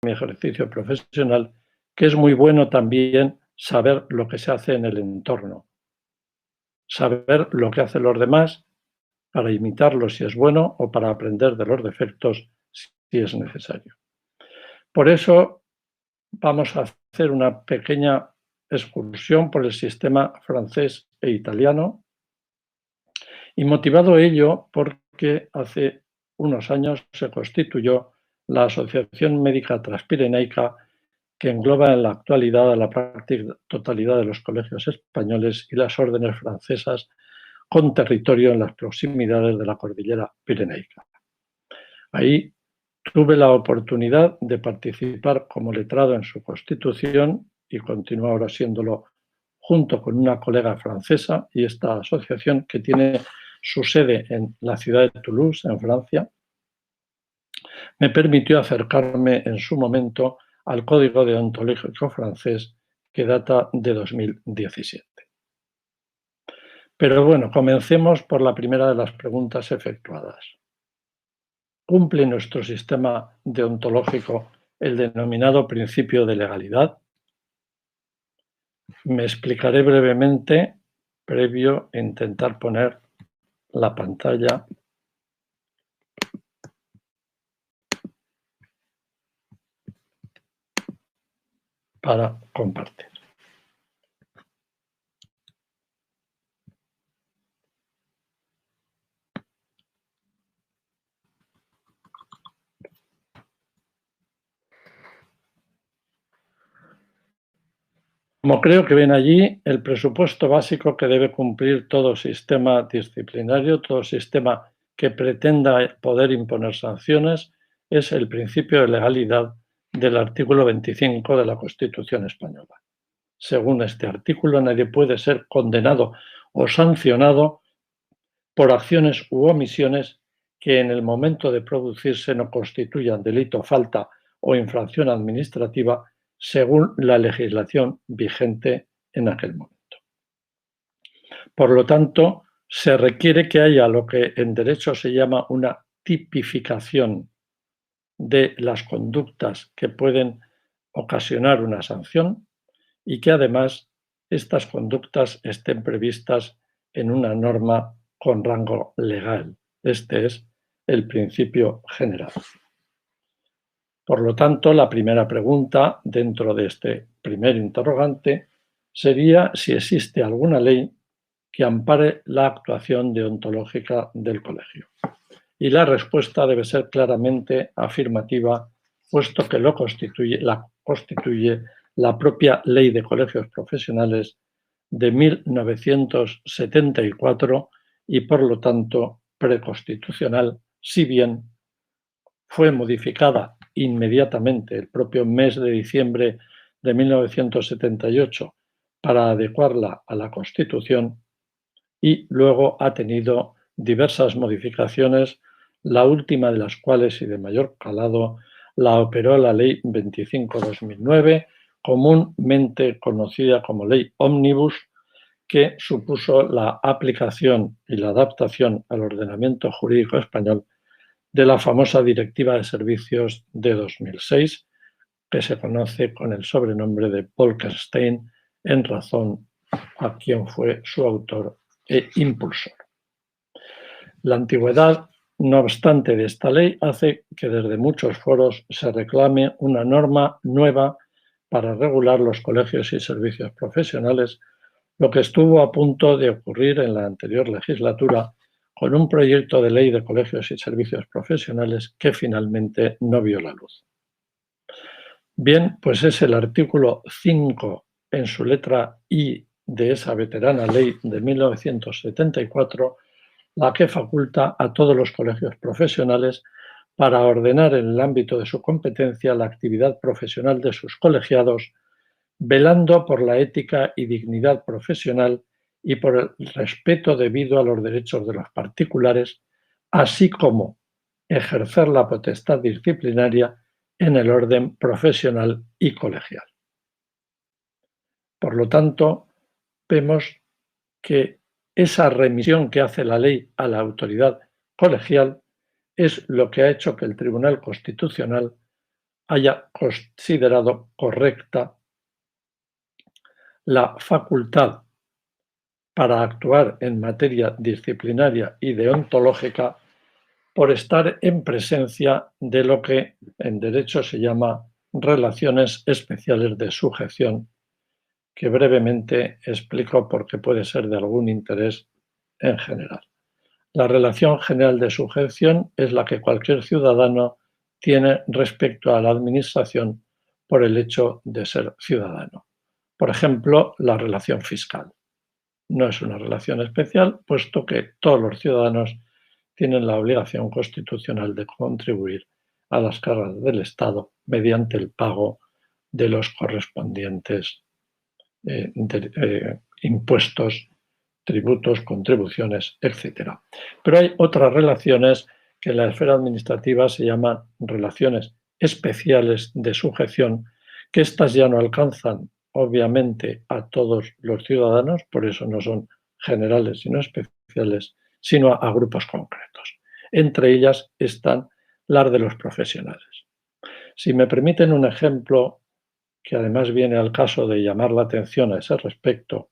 mi ejercicio profesional, que es muy bueno también saber lo que se hace en el entorno, saber lo que hacen los demás para imitarlos si es bueno o para aprender de los defectos si es necesario. Por eso vamos a hacer una pequeña excursión por el sistema francés e italiano y motivado ello porque hace unos años se constituyó la Asociación Médica Transpirenaica, que engloba en la actualidad a la práctica totalidad de los colegios españoles y las órdenes francesas con territorio en las proximidades de la cordillera pirenaica. Ahí tuve la oportunidad de participar como letrado en su constitución y continúo ahora siéndolo junto con una colega francesa, y esta asociación, que tiene su sede en la ciudad de Toulouse, en Francia, me permitió acercarme en su momento al Código Deontológico francés, que data de 2017. Pero bueno, comencemos por la primera de las preguntas efectuadas. ¿Cumple nuestro sistema deontológico el denominado principio de legalidad? Me explicaré brevemente, previo a intentar poner la pantalla para compartir. Como creo que ven allí, el presupuesto básico que debe cumplir todo sistema disciplinario, todo sistema que pretenda poder imponer sanciones, es el principio de legalidad del artículo 25 de la Constitución española. Según este artículo, nadie puede ser condenado o sancionado por acciones u omisiones que en el momento de producirse no constituyan delito, falta o infracción administrativa según la legislación vigente en aquel momento. Por lo tanto, se requiere que haya lo que en derecho se llama una tipificación de las conductas que pueden ocasionar una sanción y que además estas conductas estén previstas en una norma con rango legal. Este es el principio general. Por lo tanto, la primera pregunta dentro de este primer interrogante sería si existe alguna ley que ampare la actuación deontológica del colegio. Y la respuesta debe ser claramente afirmativa, puesto que lo constituye la propia Ley de Colegios Profesionales de 1974 y, por lo tanto, preconstitucional, si bien fue modificada inmediatamente el propio mes de diciembre de 1978 para adecuarla a la Constitución, y luego ha tenido diversas modificaciones, la última de las cuales y de mayor calado la operó la Ley 25/2009, comúnmente conocida como Ley Ómnibus, que supuso la aplicación y la adaptación al ordenamiento jurídico español de la famosa Directiva de Servicios de 2006, que se conoce con el sobrenombre de Bolkestein, en razón a quien fue su autor e impulsor. La antigüedad, no obstante, de esta ley hace que desde muchos foros se reclame una norma nueva para regular los colegios y servicios profesionales, lo que estuvo a punto de ocurrir en la anterior legislatura con un proyecto de ley de colegios y servicios profesionales que finalmente no vio la luz. Bien, pues es el artículo 5 en su letra I de esa veterana ley de 1974 la que faculta a todos los colegios profesionales para ordenar en el ámbito de su competencia la actividad profesional de sus colegiados, velando por la ética y dignidad profesional y por el respeto debido a los derechos de los particulares, así como ejercer la potestad disciplinaria en el orden profesional y colegial. Por lo tanto, vemos que esa remisión que hace la ley a la autoridad colegial es lo que ha hecho que el Tribunal Constitucional haya considerado correcta la facultad para actuar en materia disciplinaria y deontológica por estar en presencia de lo que en derecho se llama relaciones especiales de sujeción, que brevemente explico porque puede ser de algún interés en general. La relación general de sujeción es la que cualquier ciudadano tiene respecto a la administración por el hecho de ser ciudadano. Por ejemplo, la relación fiscal. No es una relación especial, puesto que todos los ciudadanos tienen la obligación constitucional de contribuir a las cargas del Estado mediante el pago de los correspondientes impuestos, tributos, contribuciones, etc. Pero hay otras relaciones que en la esfera administrativa se llaman relaciones especiales de sujeción, que éstas ya no alcanzan obviamente a todos los ciudadanos, por eso no son generales sino especiales, sino a grupos concretos. Entre ellas están las de los profesionales. Si me permiten un ejemplo que además viene al caso de llamar la atención a ese respecto,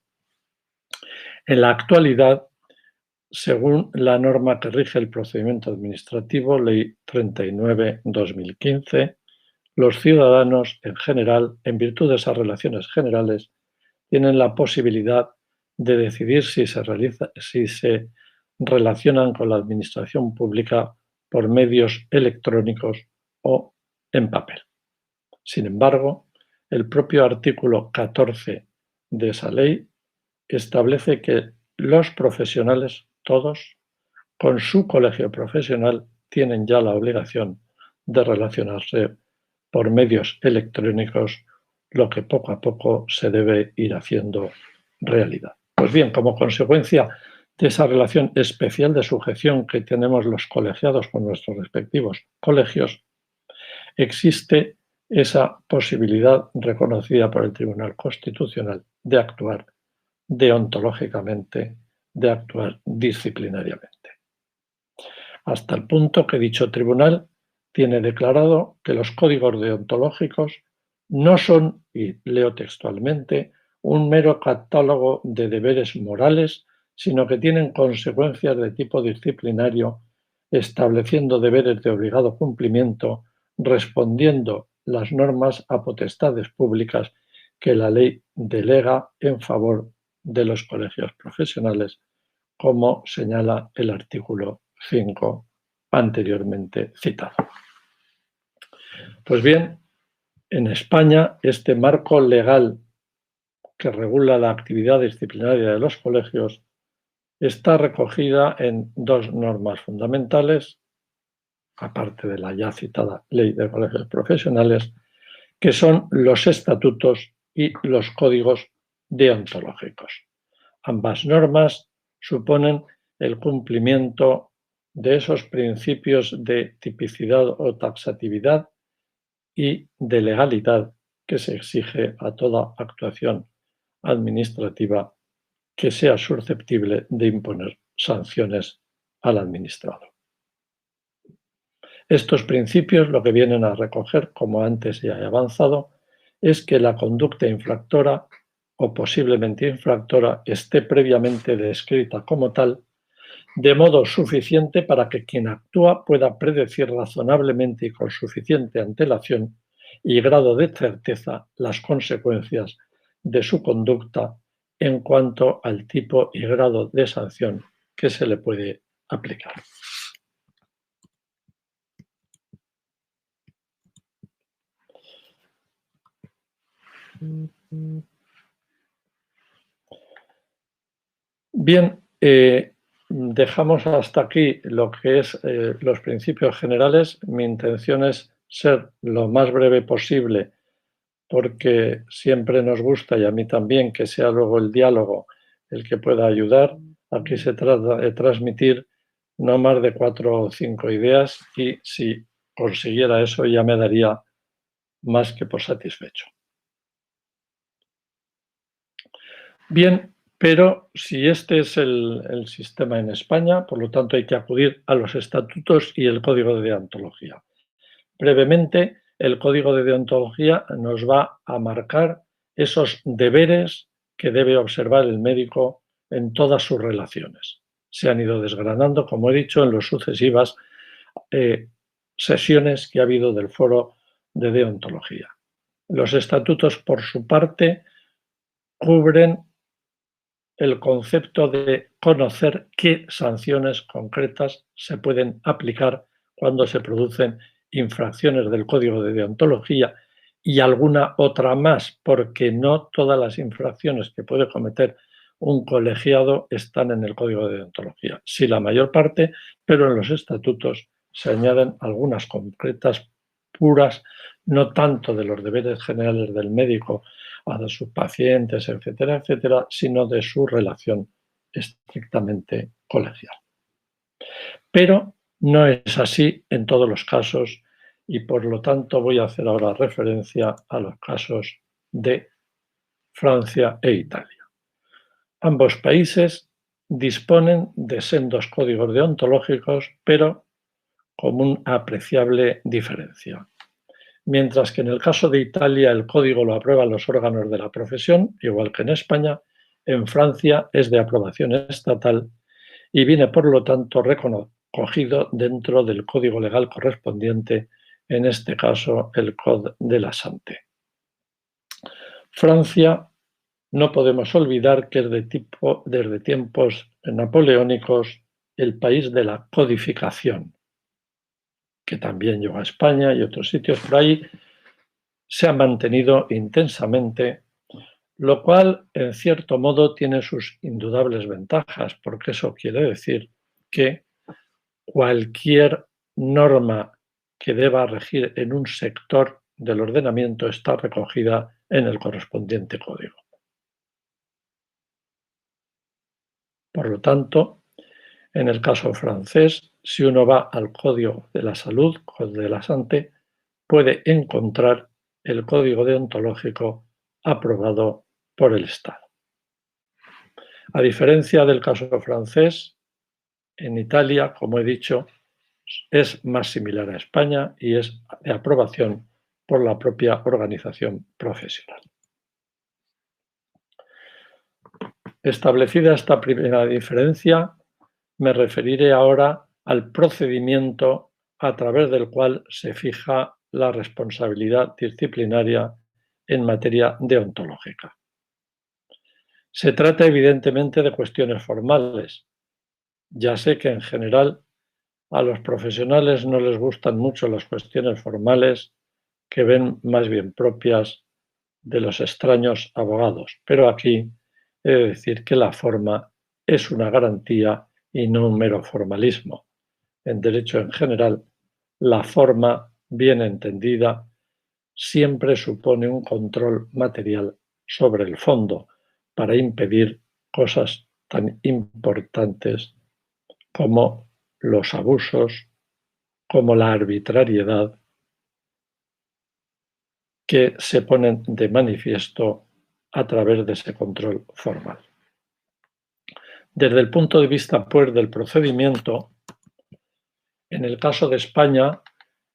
en la actualidad, según la norma que rige el procedimiento administrativo, Ley 39/2015, los ciudadanos en general, en virtud de esas relaciones generales, tienen la posibilidad de decidir si se relacionan con la administración pública por medios electrónicos o en papel. Sin embargo, el propio artículo 14 de esa ley establece que los profesionales, todos, con su colegio profesional, tienen ya la obligación de relacionarse por medios electrónicos, lo que poco a poco se debe ir haciendo realidad. Pues bien, como consecuencia de esa relación especial de sujeción que tenemos los colegiados con nuestros respectivos colegios, existe esa posibilidad reconocida por el Tribunal Constitucional de actuar deontológicamente, de actuar disciplinariamente. Hasta el punto que dicho tribunal tiene declarado que los códigos deontológicos no son, y leo textualmente, un mero catálogo de deberes morales, sino que tienen consecuencias de tipo disciplinario, estableciendo deberes de obligado cumplimiento, respondiendo las normas a potestades públicas que la ley delega en favor de los colegios profesionales, como señala el artículo 5 anteriormente citado. Pues bien, en España este marco legal que regula la actividad disciplinaria de los colegios está recogida en dos normas fundamentales, aparte de la ya citada Ley de Colegios Profesionales, que son los estatutos y los códigos deontológicos. Ambas normas suponen el cumplimiento de esos principios de tipicidad o taxatividad y de legalidad que se exige a toda actuación administrativa que sea susceptible de imponer sanciones al administrado. Estos principios lo que vienen a recoger, como antes ya he avanzado, es que la conducta infractora o posiblemente infractora esté previamente descrita como tal, de modo suficiente para que quien actúa pueda predecir razonablemente y con suficiente antelación y grado de certeza las consecuencias de su conducta en cuanto al tipo y grado de sanción que se le puede aplicar. Bien, dejamos hasta aquí lo que es los principios generales. Mi intención es ser lo más breve posible porque siempre nos gusta, y a mí también, que sea luego el diálogo el que pueda ayudar. Aquí se trata de transmitir no más de 4 o 5 ideas y si consiguiera eso ya me daría más que por satisfecho. Bien, pero si este es el sistema en España, por lo tanto hay que acudir a los estatutos y el código de deontología. Brevemente, el código de deontología nos va a marcar esos deberes que debe observar el médico en todas sus relaciones. Se han ido desgranando, como he dicho, en las sucesivas sesiones que ha habido del foro de deontología. Los estatutos, por su parte, cubren el concepto de conocer qué sanciones concretas se pueden aplicar cuando se producen infracciones del código de deontología y alguna otra más, porque no todas las infracciones que puede cometer un colegiado están en el código de deontología. Sí, la mayor parte, pero en los estatutos se añaden algunas concretas puras, no tanto de los deberes generales del médico a sus pacientes, etcétera, etcétera, sino de su relación estrictamente colegial. Pero no es así en todos los casos y por lo tanto voy a hacer ahora referencia a los casos de Francia e Italia. Ambos países disponen de sendos códigos deontológicos, pero con una apreciable diferencia. Mientras que en el caso de Italia el código lo aprueban los órganos de la profesión, igual que en España, en Francia es de aprobación estatal y viene, por lo tanto, recogido dentro del código legal correspondiente, en este caso el Code de la Santé. Francia, no podemos olvidar que es desde tiempos napoleónicos el país de la codificación, que también llegó a España y otros sitios por ahí, se ha mantenido intensamente, lo cual en cierto modo tiene sus indudables ventajas, porque eso quiere decir que cualquier norma que deba regir en un sector del ordenamiento está recogida en el correspondiente código. Por lo tanto, en el caso francés, si uno va al Código de la Salud, Code de la Santé, puede encontrar el código deontológico aprobado por el Estado. A diferencia del caso francés, en Italia, como he dicho, es más similar a España y es de aprobación por la propia organización profesional. Establecida esta primera diferencia, me referiré ahora al procedimiento a través del cual se fija la responsabilidad disciplinaria en materia deontológica. Se trata evidentemente de cuestiones formales. Ya sé que en general a los profesionales no les gustan mucho las cuestiones formales, que ven más bien propias de los extraños abogados, pero aquí he de decir que la forma es una garantía y no un mero formalismo. En derecho en general, la forma, bien entendida, siempre supone un control material sobre el fondo para impedir cosas tan importantes como los abusos, como la arbitrariedad, que se ponen de manifiesto a través de ese control formal. Desde el punto de vista, pues, del procedimiento, en el caso de España,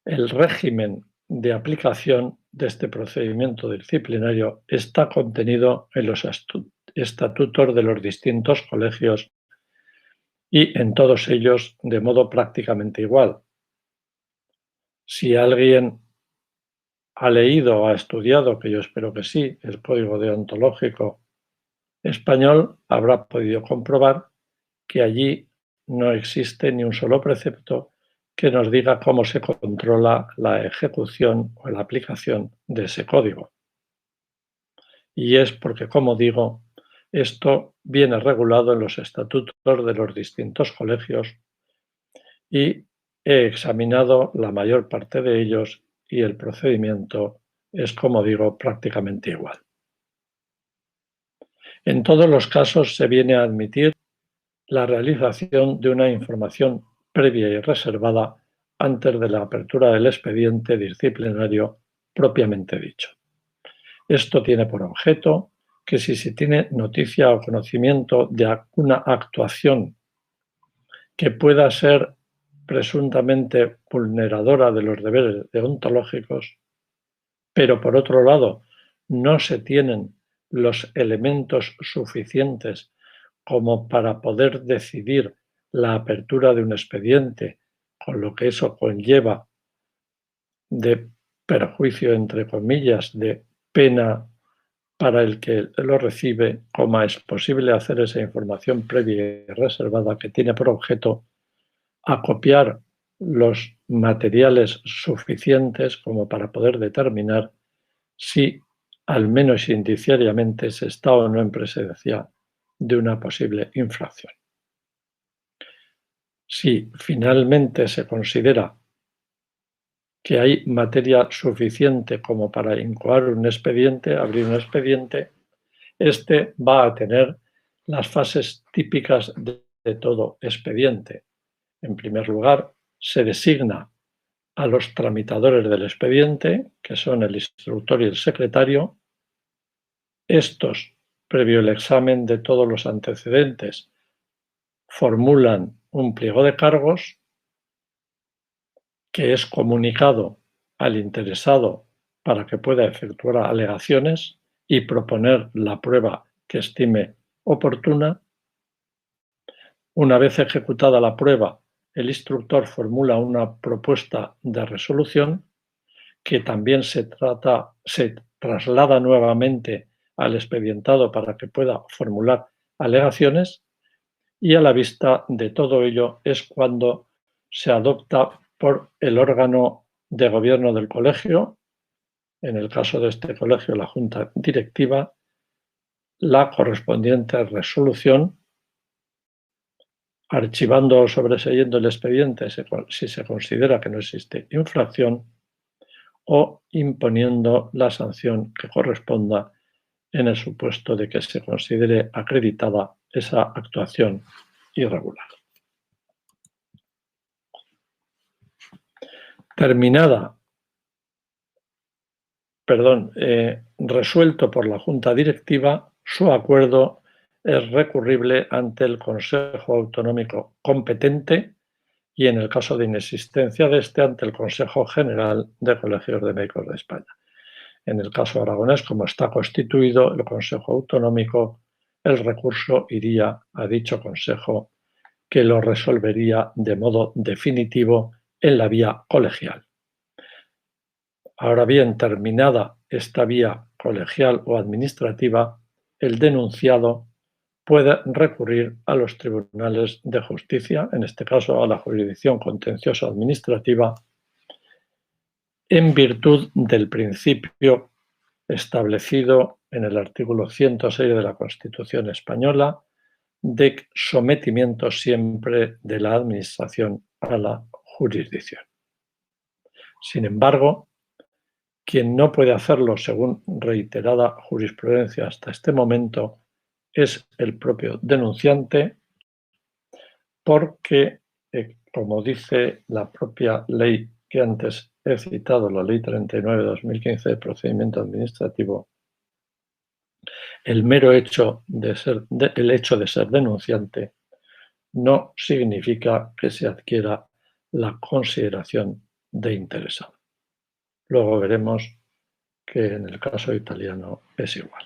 el régimen de aplicación de este procedimiento disciplinario está contenido en los estatutos de los distintos colegios y en todos ellos de modo prácticamente igual. Si alguien ha leído o ha estudiado, que yo espero que sí, el Código Deontológico español, habrá podido comprobar que allí no existe ni un solo precepto que nos diga cómo se controla la ejecución o la aplicación de ese código. Y es porque, como digo, esto viene regulado en los estatutos de los distintos colegios y he examinado la mayor parte de ellos y el procedimiento es, como digo, prácticamente igual. En todos los casos se viene a admitir la realización de una información previa y reservada antes de la apertura del expediente disciplinario propiamente dicho. Esto tiene por objeto que si se tiene noticia o conocimiento de alguna actuación que pueda ser presuntamente vulneradora de los deberes deontológicos, pero por otro lado no se tienen los elementos suficientes como para poder decidir la apertura de un expediente, con lo que eso conlleva de perjuicio, entre comillas, de pena para el que lo recibe, como es posible hacer esa información previa y reservada que tiene por objeto acopiar los materiales suficientes como para poder determinar si, al menos indiciariamente, se está o no en presencia de una posible infracción. Si finalmente se considera que hay materia suficiente como para incoar un expediente, abrir un expediente, este va a tener las fases típicas de todo expediente. En primer lugar, se designa a los tramitadores del expediente, que son el instructor y el secretario. Estos, previo el examen de todos los antecedentes, formulan un pliego de cargos que es comunicado al interesado para que pueda efectuar alegaciones y proponer la prueba que estime oportuna. Una vez ejecutada la prueba, el instructor formula una propuesta de resolución que también se traslada nuevamente al expedientado para que pueda formular alegaciones, y a la vista de todo ello es cuando se adopta por el órgano de gobierno del colegio, en el caso de este colegio la junta directiva, la correspondiente resolución, archivando o sobreseyendo el expediente si se considera que no existe infracción, o imponiendo la sanción que corresponda en el supuesto de que se considere acreditada esa actuación irregular. Resuelto por la Junta Directiva, su acuerdo es recurrible ante el Consejo Autonómico competente y, en el caso de inexistencia de este, ante el Consejo General de Colegios de Médicos de España. En el caso aragonés, como está constituido el Consejo Autonómico, el recurso iría a dicho Consejo, que lo resolvería de modo definitivo en la vía colegial. Ahora bien, terminada esta vía colegial o administrativa, el denunciado puede recurrir a los tribunales de justicia, en este caso a la jurisdicción contencioso administrativa, en virtud del principio establecido en el artículo 106 de la Constitución española de sometimiento siempre de la administración a la jurisdicción. Sin embargo, quien no puede hacerlo según reiterada jurisprudencia hasta este momento es el propio denunciante, porque, como dice la propia ley que antes he citado, la Ley 39 de 2015 de procedimiento administrativo, el mero hecho de ser denunciante no significa que se adquiera la consideración de interesado. Luego veremos que en el caso italiano es igual.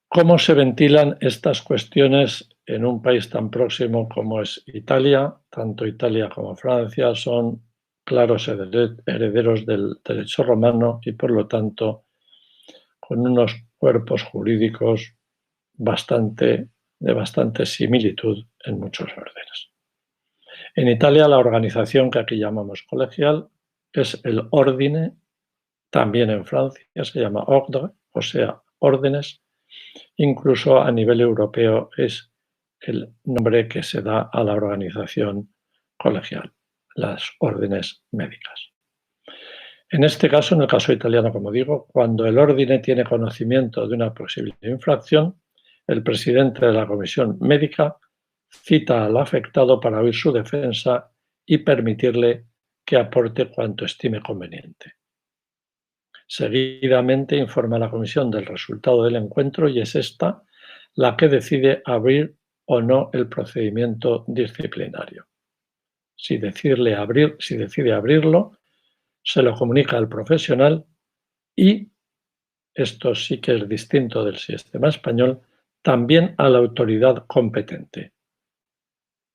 ¿Cómo se ventilan estas cuestiones en un país tan próximo como es Italia? Tanto Italia como Francia son claros herederos del derecho romano y, por lo tanto, con unos cuerpos jurídicos de bastante similitud en muchos órdenes. En Italia, la organización que aquí llamamos colegial es el ordine. También en Francia se llama ordre, o sea, órdenes. Incluso a nivel europeo es el nombre que se da a la organización colegial, las órdenes médicas. En este caso, en el caso italiano, como digo, cuando el ordine tiene conocimiento de una posible infracción, el presidente de la comisión médica cita al afectado para oír su defensa y permitirle que aporte cuanto estime conveniente. Seguidamente informa a la comisión del resultado del encuentro y es esta la que decide abrir o no el procedimiento disciplinario. Si decide abrirlo, se lo comunica al profesional y, esto sí que es distinto del sistema español, también a la autoridad competente,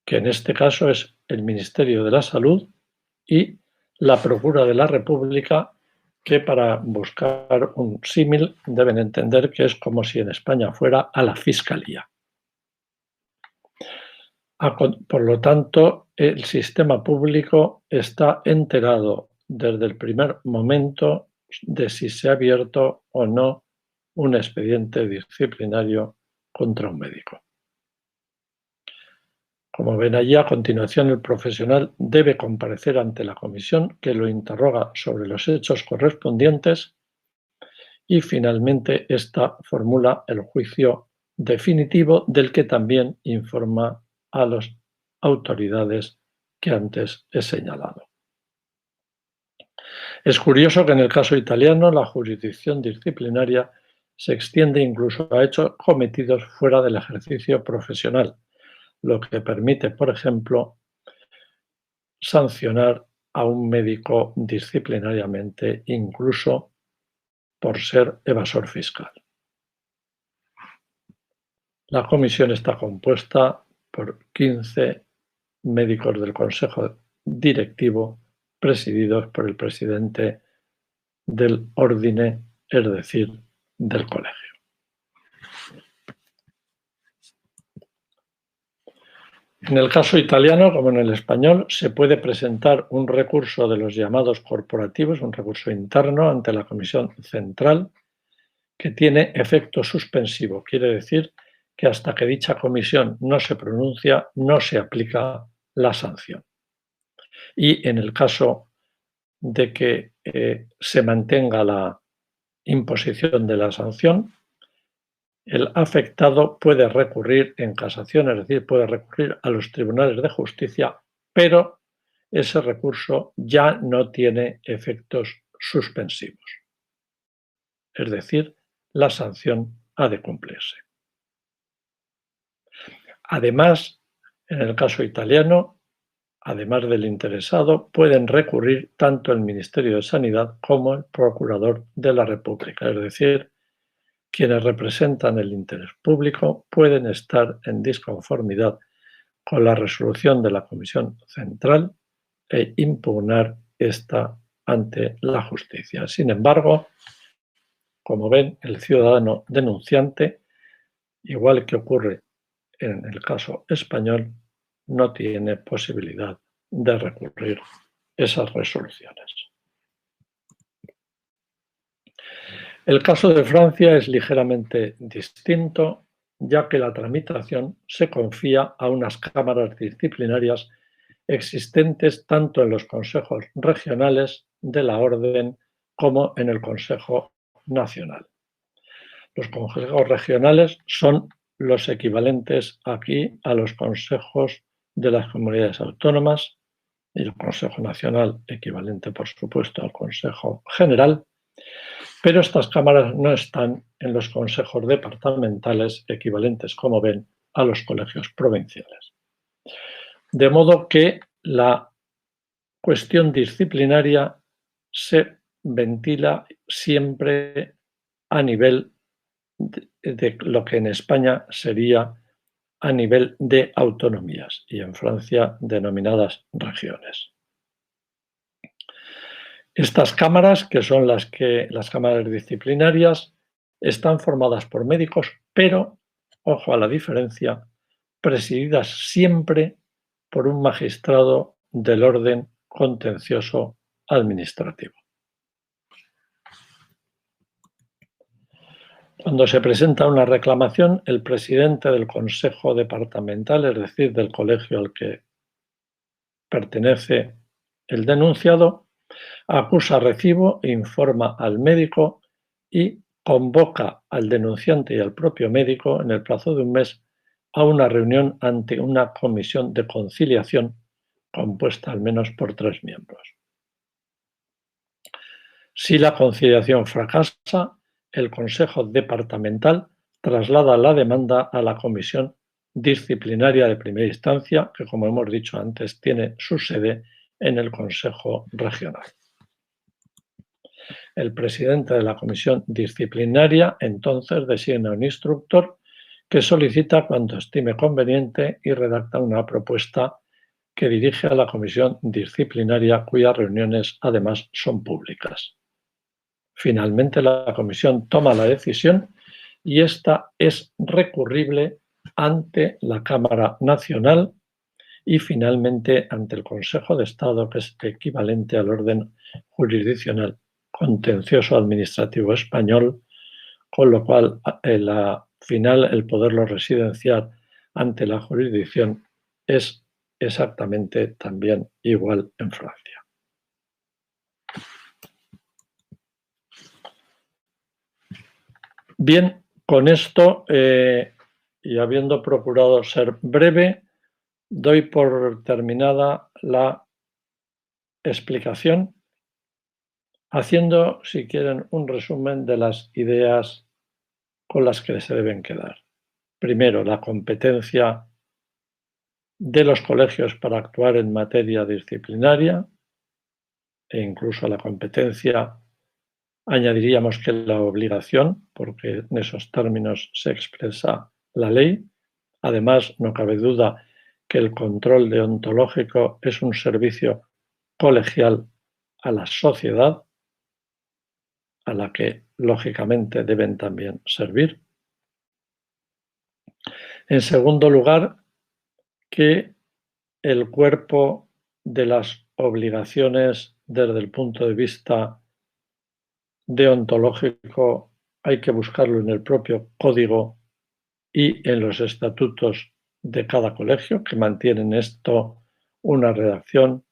que en este caso es el Ministerio de la Salud y la Procura de la República, que para buscar un símil deben entender que es como si en España fuera a la Fiscalía. Por lo tanto, el sistema público está enterado desde el primer momento de si se ha abierto o no un expediente disciplinario contra un médico. Como ven allí, a continuación el profesional debe comparecer ante la comisión que lo interroga sobre los hechos correspondientes y finalmente ésta formula el juicio definitivo del que también informa a las autoridades que antes he señalado. Es curioso que en el caso italiano la jurisdicción disciplinaria se extiende incluso a hechos cometidos fuera del ejercicio profesional, lo que permite, por ejemplo, sancionar a un médico disciplinariamente incluso por ser evasor fiscal. La comisión está compuesta por 15 médicos del Consejo Directivo presididos por el presidente del Ordine, es decir, del colegio. En el caso italiano, como en el español, se puede presentar un recurso de los llamados corporativos, un recurso interno ante la Comisión Central, que tiene efecto suspensivo. Quiere decir que hasta que dicha comisión no se pronuncia, no se aplica la sanción. Y en el caso de que se mantenga la imposición de la sanción, el afectado puede recurrir en casación, es decir, puede recurrir a los tribunales de justicia, pero ese recurso ya no tiene efectos suspensivos. Es decir, la sanción ha de cumplirse. Además, en el caso italiano, además del interesado, pueden recurrir tanto el Ministerio de Sanidad como el Procurador de la República, es decir, quienes representan el interés público pueden estar en disconformidad con la resolución de la Comisión Central e impugnar esta ante la justicia. Sin embargo, como ven, el ciudadano denunciante, igual que ocurre en el caso español, no tiene posibilidad de recurrir esas resoluciones. El caso de Francia es ligeramente distinto, ya que la tramitación se confía a unas cámaras disciplinarias existentes tanto en los consejos regionales de la Orden como en el Consejo Nacional. Los consejos regionales son los equivalentes aquí a los consejos de las comunidades autónomas y el Consejo Nacional, equivalente por supuesto al Consejo General, pero estas cámaras no están en los consejos departamentales equivalentes, como ven, a los colegios provinciales. De modo que la cuestión disciplinaria se ventila siempre a nivel de lo que en España sería a nivel de autonomías y en Francia denominadas regiones. Estas cámaras, que son las cámaras disciplinarias, están formadas por médicos, pero, ojo a la diferencia, presididas siempre por un magistrado del orden contencioso administrativo. Cuando se presenta una reclamación, el presidente del Consejo Departamental, es decir, del colegio al que pertenece el denunciado, acusa recibo e informa al médico y convoca al denunciante y al propio médico en el plazo de un mes a una reunión ante una comisión de conciliación compuesta al menos por 3 miembros. Si la conciliación fracasa, el Consejo Departamental traslada la demanda a la Comisión Disciplinaria de Primera Instancia, que, como hemos dicho antes, tiene su sede en el Consejo Regional. El presidente de la Comisión Disciplinaria entonces designa un instructor que solicita cuanto estime conveniente y redacta una propuesta que dirige a la Comisión Disciplinaria, cuyas reuniones además son públicas. Finalmente, la Comisión toma la decisión y esta es recurrible ante la Cámara Nacional y finalmente ante el Consejo de Estado, que es equivalente al orden jurisdiccional contencioso administrativo español, con lo cual al final el poderlo residenciar ante la jurisdicción es exactamente también igual en Francia. Bien, con esto y habiendo procurado ser breve, doy por terminada la explicación, haciendo, si quieren, un resumen de las ideas con las que se deben quedar. Primero, la competencia de los colegios para actuar en materia disciplinaria e incluso la competencia, añadiríamos que la obligación, porque en esos términos se expresa la ley. Además, no cabe duda que el control deontológico es un servicio colegial a la sociedad, a la que lógicamente deben también servir. En segundo lugar, que el cuerpo de las obligaciones desde el punto de vista deontológico hay que buscarlo en el propio código y en los estatutos de cada colegio, que mantienen esto una redacción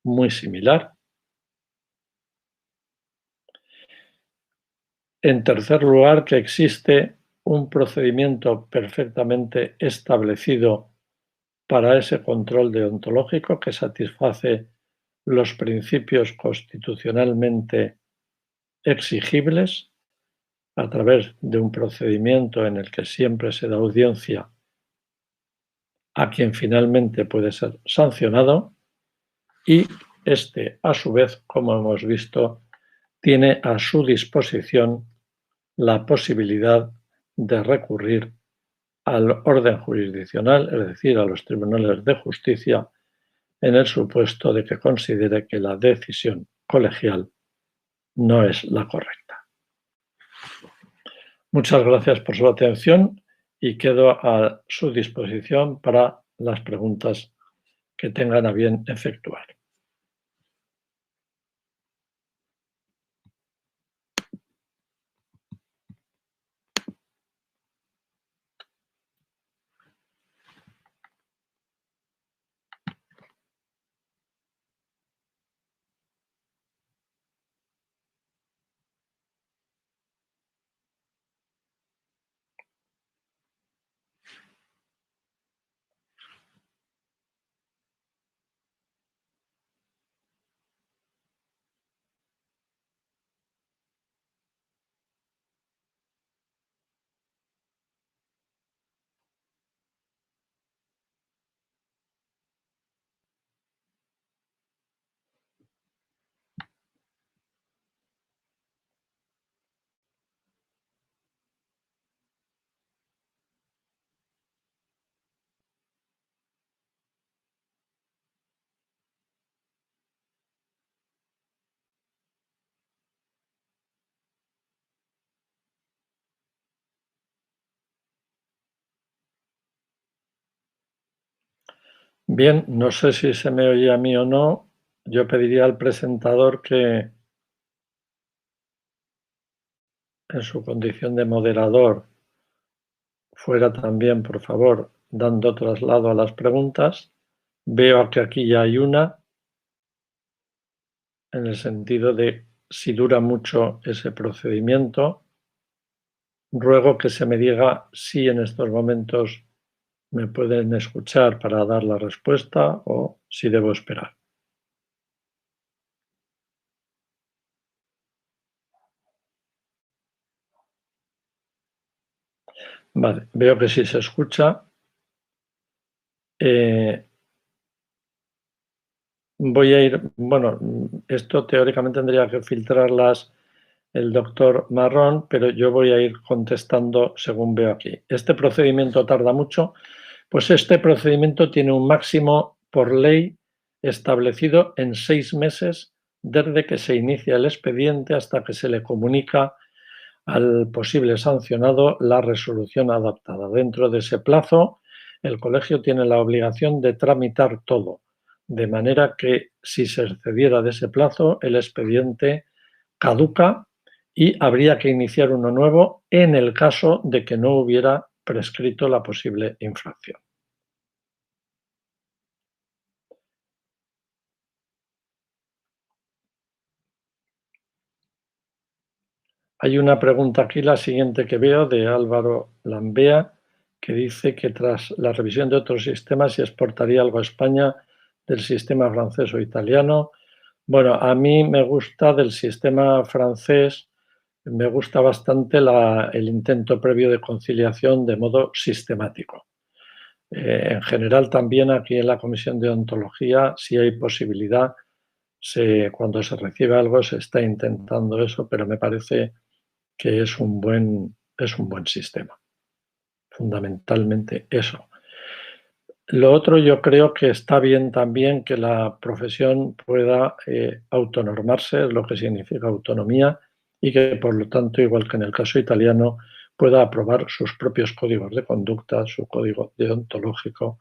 muy similar. En tercer lugar, que existe un procedimiento perfectamente establecido para ese control deontológico que satisface los principios constitucionalmente exigibles a través de un procedimiento en el que siempre se da audiencia a quien finalmente puede ser sancionado y este, a su vez, como hemos visto, tiene a su disposición la posibilidad de recurrir al orden jurisdiccional, es decir, a los tribunales de justicia, en el supuesto de que considere que la decisión colegial no es la correcta. Muchas gracias por su atención y quedo a su disposición para las preguntas que tengan a bien efectuar. Bien, no sé si se me oye a mí o no. Yo pediría al presentador que, en su condición de moderador, fuera también, por favor, dando traslado a las preguntas. Veo que aquí ya hay una, en el sentido de si dura mucho ese procedimiento. Ruego que se me diga si en estos momentos me pueden escuchar para dar la respuesta o si debo esperar. Vale, veo que sí se escucha. Voy a ir, bueno, esto teóricamente tendría que filtrarlas el doctor Marrón, pero yo voy a ir contestando según veo aquí. ¿Este procedimiento tarda mucho? Pues este procedimiento tiene un máximo por ley establecido en 6 meses desde que se inicia el expediente hasta que se le comunica al posible sancionado la resolución adoptada. Dentro de ese plazo, el colegio tiene la obligación de tramitar todo, de manera que si se excediera de ese plazo, el expediente caduca y habría que iniciar uno nuevo en el caso de que no hubiera prescrito la posible infracción. Hay una pregunta aquí, la siguiente que veo, de Álvaro Lambea, que dice que tras la revisión de otros sistemas se exportaría algo a España del sistema francés o italiano. Bueno, a mí me gusta del sistema francés, me gusta bastante el intento previo de conciliación de modo sistemático. En general, también aquí en la Comisión de Ontología, si hay posibilidad, cuando se recibe algo se está intentando eso, pero me parece que es un buen sistema. Fundamentalmente eso. Lo otro, yo creo que está bien también que la profesión pueda autonormarse, es lo que significa autonomía, y que por lo tanto, igual que en el caso italiano, pueda aprobar sus propios códigos de conducta, su código deontológico,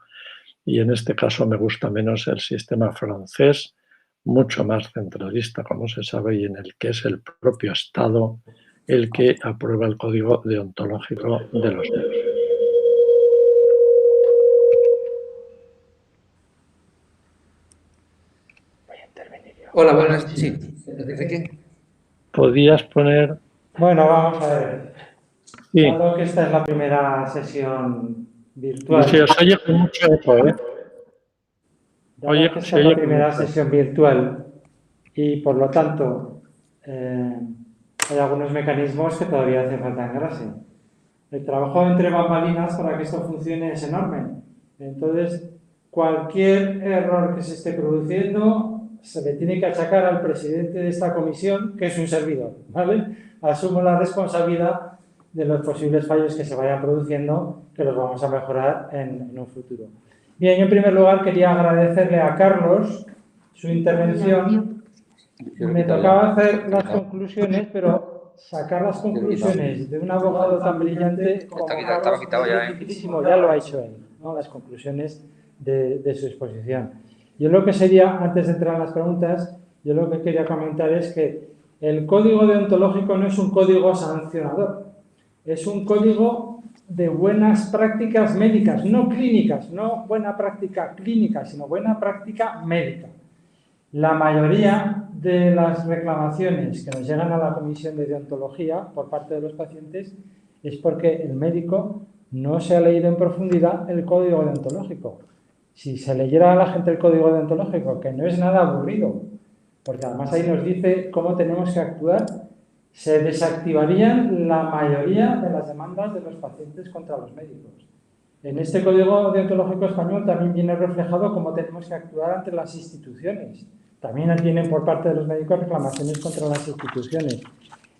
y en este caso me gusta menos el sistema francés, mucho más centralista, como se sabe, y en el que es el propio Estado el que aprueba el código deontológico de los médicos. Hola, buenas. Sí, ¿desde qué? ¿Podías poner? Bueno, vamos a ver. Sí. Dado que esta es la primera sesión virtual. Se os oye con mucho eco, ¿eh? Dado que esta es la primera sesión virtual y por lo tanto hay algunos mecanismos que todavía hace falta engrase. El trabajo entre bambalinas para que esto funcione es enorme. Entonces, cualquier error que se esté produciendo se le tiene que achacar al presidente de esta comisión, que es un servidor, ¿vale? Asumo la responsabilidad de los posibles fallos que se vayan produciendo, que los vamos a mejorar en un futuro. Bien, yo en primer lugar quería agradecerle a Carlos su intervención. Me tocaba hacer las conclusiones, pero sacar las conclusiones de un abogado tan brillante como Carlos es dificilísimo, ya lo ha hecho él, ¿no? Las conclusiones de su exposición. Yo lo que sería, antes de entrar en las preguntas, yo lo que quería comentar es que el código deontológico no es un código sancionador, es un código de buenas prácticas médicas, no clínicas, no buena práctica clínica, sino buena práctica médica. La mayoría de las reclamaciones que nos llegan a la Comisión de Deontología por parte de los pacientes es porque el médico no se ha leído en profundidad el código deontológico. Si se leyera a la gente el código deontológico, que no es nada aburrido, porque además ahí nos dice cómo tenemos que actuar, se desactivarían la mayoría de las demandas de los pacientes contra los médicos. En este Código Deontológico Español también viene reflejado cómo tenemos que actuar ante las instituciones. También tienen por parte de los médicos reclamaciones contra las instituciones.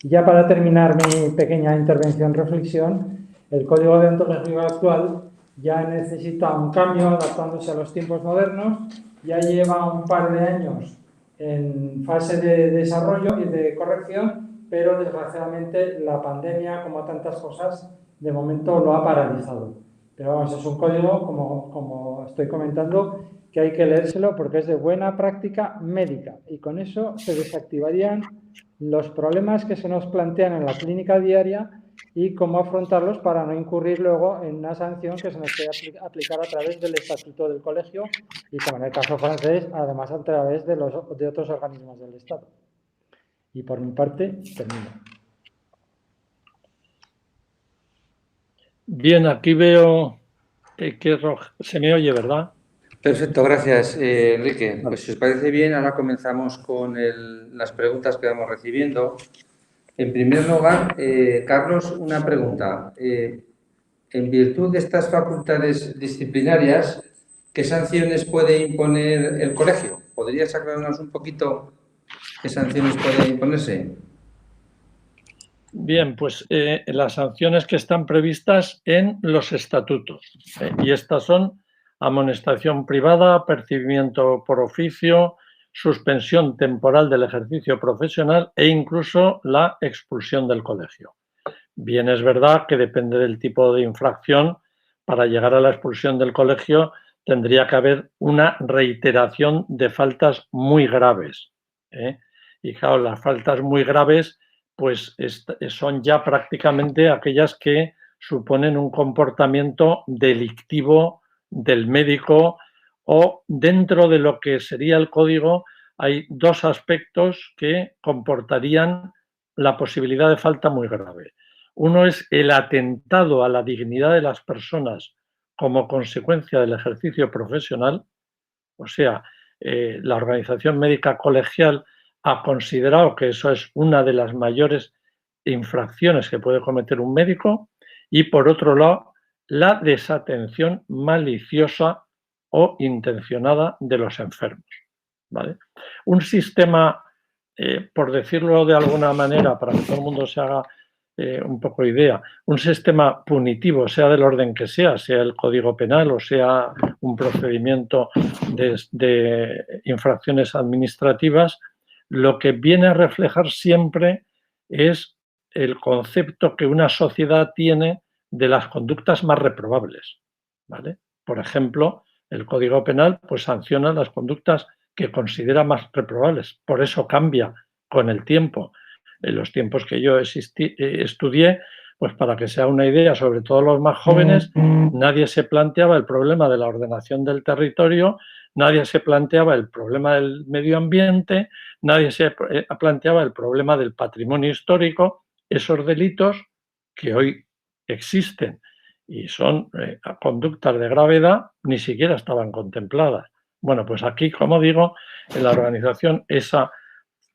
Y ya para terminar mi pequeña intervención-reflexión, el Código Deontológico actual ya necesita un cambio adaptándose a los tiempos modernos, ya lleva un par de años en fase de desarrollo y de corrección, pero desgraciadamente la pandemia, como tantas cosas, de momento lo ha paralizado. Pero vamos, es un código, como estoy comentando, que hay que leérselo porque es de buena práctica médica y con eso se desactivarían los problemas que se nos plantean en la clínica diaria y cómo afrontarlos para no incurrir luego en una sanción que se nos puede aplicar a través del estatuto del colegio y, como en el caso francés, además a través de otros organismos del Estado. Y por mi parte, termino. Bien, aquí veo que se me oye, ¿verdad? Perfecto, gracias, Enrique. Pues si os parece bien, ahora comenzamos con las preguntas que vamos recibiendo. En primer lugar, Carlos, una pregunta. En virtud de estas facultades disciplinarias, ¿qué sanciones puede imponer el colegio? ¿Podrías aclararnos un poquito qué sanciones pueden imponerse? Bien, pues las sanciones que están previstas en los estatutos. Y estas son amonestación privada, apercibimiento por oficio, suspensión temporal del ejercicio profesional e incluso la expulsión del colegio. Bien, es verdad que depende del tipo de infracción. Para llegar a la expulsión del colegio tendría que haber una reiteración de faltas muy graves. Y claro, las faltas muy graves pues son ya prácticamente aquellas que suponen un comportamiento delictivo del médico, o dentro de lo que sería el código hay dos aspectos que comportarían la posibilidad de falta muy grave. Uno es el atentado a la dignidad de las personas como consecuencia del ejercicio profesional. O sea, la Organización Médica Colegial ha considerado que eso es una de las mayores infracciones que puede cometer un médico. Y por otro lado, la desatención maliciosa o intencionada de los enfermos, ¿vale? Un sistema, por decirlo de alguna manera, para que todo el mundo se haga un poco idea, un sistema punitivo, sea del orden que sea el Código Penal o sea un procedimiento de infracciones administrativas, lo que viene a reflejar siempre es el concepto que una sociedad tiene de las conductas más reprobables, ¿vale? Por ejemplo, el Código Penal pues sanciona las conductas que considera más reprobables. Por eso cambia con el tiempo. En los tiempos que yo estudié, pues para que sea una idea, sobre todo los más jóvenes, nadie se planteaba el problema de la ordenación del territorio, nadie se planteaba el problema del medio ambiente, nadie se planteaba el problema del patrimonio histórico. Esos delitos que hoy existen y son conductas de gravedad, ni siquiera estaban contempladas. Bueno, pues aquí, como digo, en la organización esa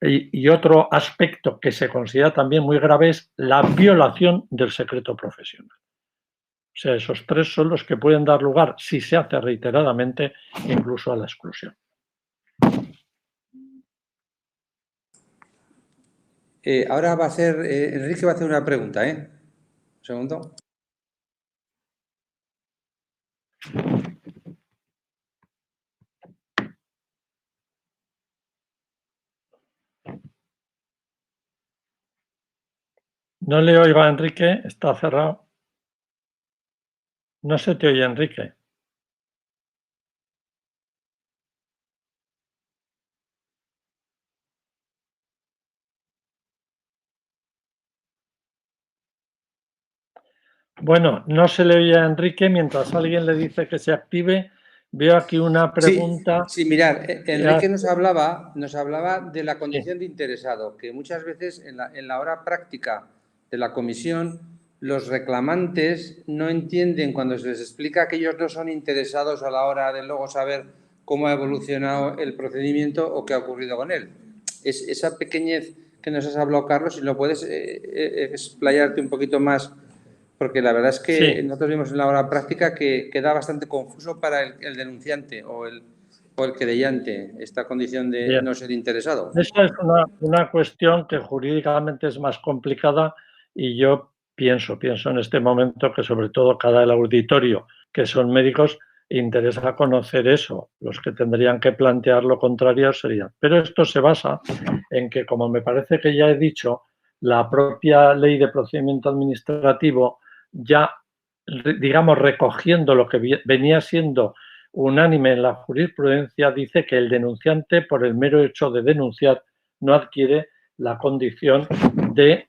y otro aspecto que se considera también muy grave es la violación del secreto profesional. O sea, esos tres son los que pueden dar lugar, si se hace reiteradamente, incluso a la exclusión. Ahora va a hacer, Enrique va a hacer una pregunta, Un segundo. No le oigo a Enrique, está cerrado. No se te oye, Enrique. Bueno, no se le oye a Enrique. Mientras alguien le dice que se active, veo aquí una pregunta. Sí, mirad, Enrique nos hablaba de la condición de interesado, que muchas veces en la hora práctica de la comisión los reclamantes no entienden cuando se les explica que ellos no son interesados a la hora de luego saber cómo ha evolucionado el procedimiento o qué ha ocurrido con él. Es esa pequeñez que nos has hablado, Carlos, si lo puedes explayarte un poquito más, porque la verdad es que nosotros vimos en la hora práctica que queda bastante confuso para el denunciante o el querellante esta condición de no ser interesado. Esa es una cuestión que jurídicamente es más complicada y yo pienso en este momento que sobre todo cada el auditorio, que son médicos, interesa conocer eso. Los que tendrían que plantear lo contrario serían. Pero esto se basa en que, como me parece que ya he dicho, la propia ley de procedimiento administrativo ya, digamos, recogiendo lo que venía siendo unánime en la jurisprudencia, dice que el denunciante, por el mero hecho de denunciar, no adquiere la condición de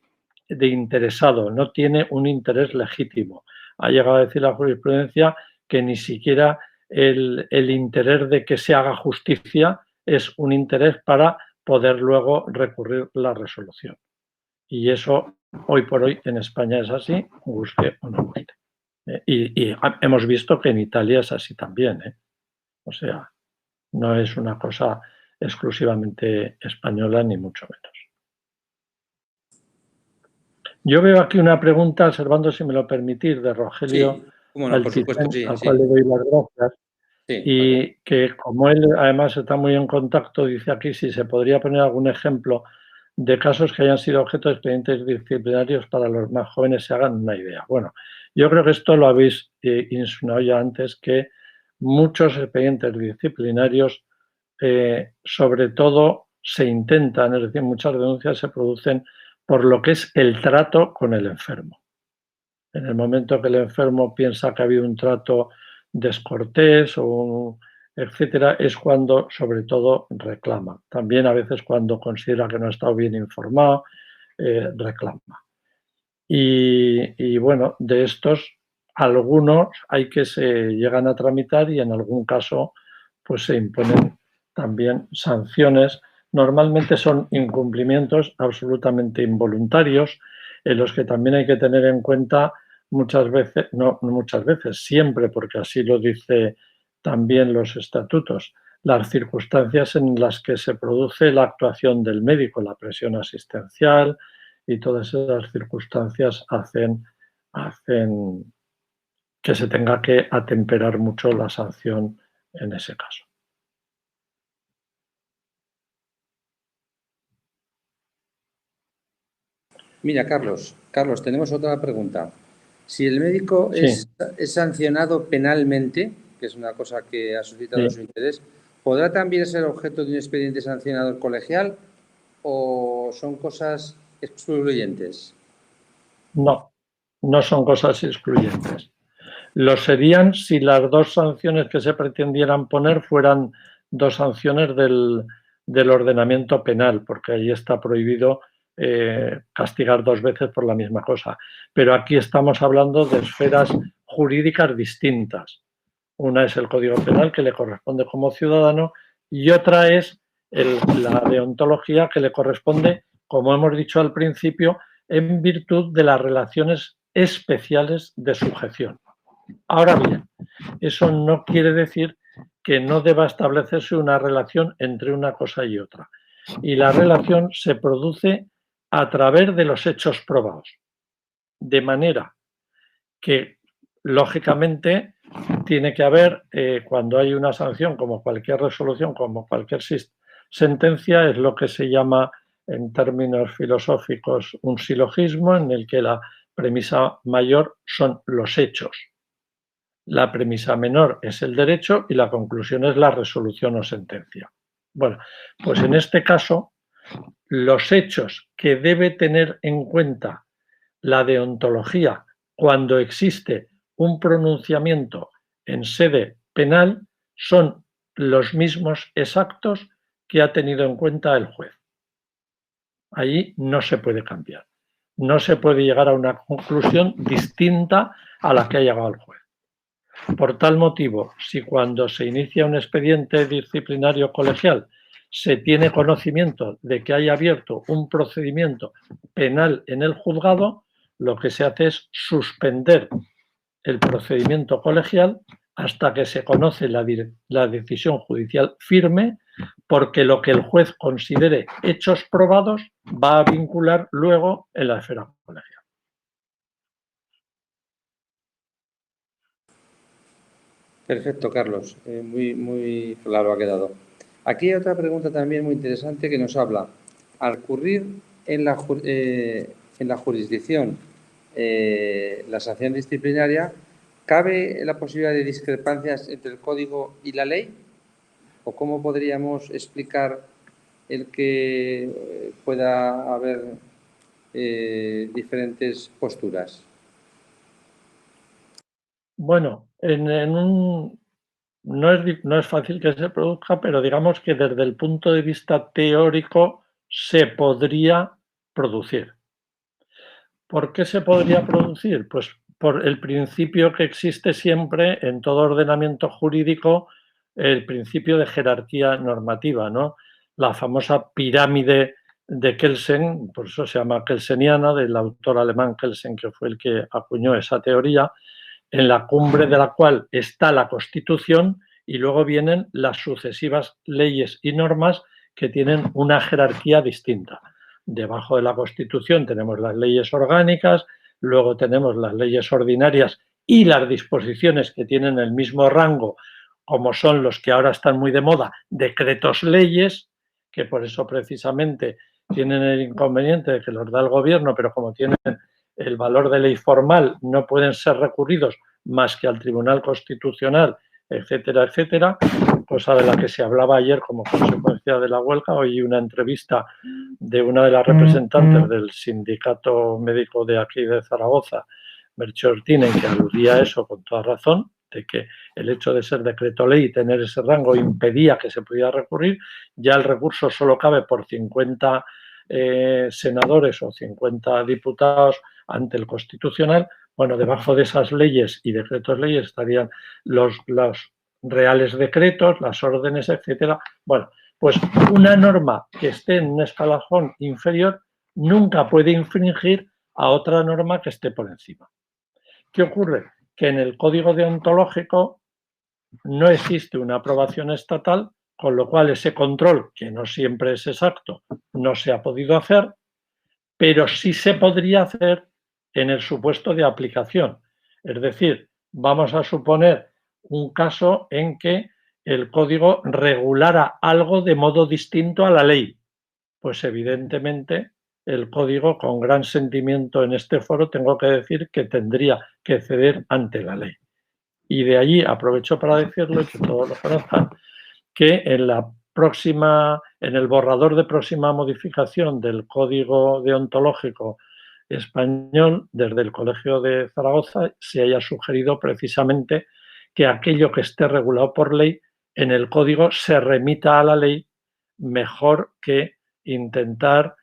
interesado, no tiene un interés legítimo. Ha llegado a decir la jurisprudencia que ni siquiera el interés de que se haga justicia es un interés para poder luego recurrir la resolución. Y eso, hoy por hoy, en España es así, guste o no guste. Y hemos visto que en Italia es así también, O sea, no es una cosa exclusivamente española, ni mucho menos. Yo veo aquí una pregunta, Servando, si me lo permitís, de Rogelio, Sí, bueno, por supuesto, sí, al cual le doy las gracias. Sí, y que como él además está muy en contacto, dice aquí si se podría poner algún ejemplo de casos que hayan sido objeto de expedientes disciplinarios para los más jóvenes se hagan una idea. Bueno, yo creo que esto lo habéis insinuado ya antes, que muchos expedientes disciplinarios sobre todo se intentan, es decir, muchas denuncias se producen por lo que es el trato con el enfermo. En el momento que el enfermo piensa que ha habido un trato descortés o etcétera, es cuando sobre todo reclama. También a veces cuando considera que no ha estado bien informado, reclama. Y bueno, de estos, algunos hay que se llegan a tramitar y en algún caso pues se imponen también sanciones. Normalmente son incumplimientos absolutamente involuntarios en los que también hay que tener en cuenta muchas veces, no muchas veces, siempre, porque así lo dice también los estatutos, las circunstancias en las que se produce la actuación del médico, la presión asistencial y todas esas circunstancias hacen que se tenga que atemperar mucho la sanción en ese caso. Mira, Carlos, tenemos otra pregunta. Si el médico Sí. es sancionado penalmente, que es una cosa que ha suscitado su interés, ¿podrá también ser objeto de un expediente sancionador colegial o son cosas excluyentes? No, no son cosas excluyentes. Lo serían si las dos sanciones que se pretendieran poner fueran dos sanciones del ordenamiento penal, porque ahí está prohibido castigar dos veces por la misma cosa. Pero aquí estamos hablando de esferas jurídicas distintas. Una es el Código Penal, que le corresponde como ciudadano, y otra es la deontología, que le corresponde, como hemos dicho al principio, en virtud de las relaciones especiales de sujeción. Ahora bien, eso no quiere decir que no deba establecerse una relación entre una cosa y otra. Y la relación se produce a través de los hechos probados. De manera que, lógicamente, tiene que haber, cuando hay una sanción, como cualquier resolución, como cualquier sentencia, es lo que se llama, en términos filosóficos, un silogismo, en el que la premisa mayor son los hechos. La premisa menor es el derecho y la conclusión es la resolución o sentencia. Bueno, pues en este caso, los hechos que debe tener en cuenta la deontología cuando existe un pronunciamiento en sede penal son los mismos exactos que ha tenido en cuenta el juez. Ahí no se puede cambiar. No se puede llegar a una conclusión distinta a la que ha llegado el juez. Por tal motivo, si cuando se inicia un expediente disciplinario colegial se tiene conocimiento de que hay abierto un procedimiento penal en el juzgado, lo que se hace es suspender el procedimiento colegial hasta que se conoce la decisión judicial firme, porque lo que el juez considere hechos probados va a vincular luego en la esfera colegial. Perfecto, Carlos. Muy claro ha quedado. Aquí hay otra pregunta también muy interesante que nos habla. Al ocurrir en la jurisdicción la sanción disciplinaria, ¿cabe la posibilidad de discrepancias entre el código y la ley? ¿O cómo podríamos explicar el que pueda haber diferentes posturas? Bueno, no es fácil que se produzca, pero digamos que desde el punto de vista teórico se podría producir. ¿Por qué se podría producir? Pues por el principio que existe siempre en todo ordenamiento jurídico, el principio de jerarquía normativa, ¿no? La famosa pirámide de Kelsen, por eso se llama kelseniana, del autor alemán Kelsen, que fue el que acuñó esa teoría, en la cumbre de la cual está la Constitución y luego vienen las sucesivas leyes y normas que tienen una jerarquía distinta. Debajo de la Constitución tenemos las leyes orgánicas, luego tenemos las leyes ordinarias y las disposiciones que tienen el mismo rango como son los que ahora están muy de moda, decretos leyes, que por eso precisamente tienen el inconveniente de que los da el gobierno, pero como tienen el valor de ley formal, no pueden ser recurridos más que al Tribunal Constitucional, etcétera, etcétera. Cosa de la que se hablaba ayer como consecuencia de la huelga. Oí una entrevista de una de las representantes del sindicato médico de aquí de Zaragoza, Merche Ortín, en que aludía a eso con toda razón, de que el hecho de ser decreto ley y tener ese rango impedía que se pudiera recurrir. Ya el recurso solo cabe por 50 senadores o 50 diputados ante el Constitucional. Bueno, debajo de esas leyes y decretos leyes estarían los reales decretos, las órdenes, etcétera. Bueno, pues una norma que esté en un escalafón inferior nunca puede infringir a otra norma que esté por encima. ¿Qué ocurre? Que en el código deontológico no existe una aprobación estatal, con lo cual ese control, que no siempre es exacto, no se ha podido hacer, pero sí se podría hacer en el supuesto de aplicación. Es decir, vamos a suponer un caso en que el código regulara algo de modo distinto a la ley. Pues evidentemente el código, con gran sentimiento en este foro, tengo que decir que tendría que ceder ante la ley. Y de allí aprovecho para decirlo y que todos lo conozcan, que en el borrador de próxima modificación del Código Deontológico Español, desde el Colegio de Zaragoza, se haya sugerido precisamente que aquello que esté regulado por ley en el código se remita a la ley, mejor que intentar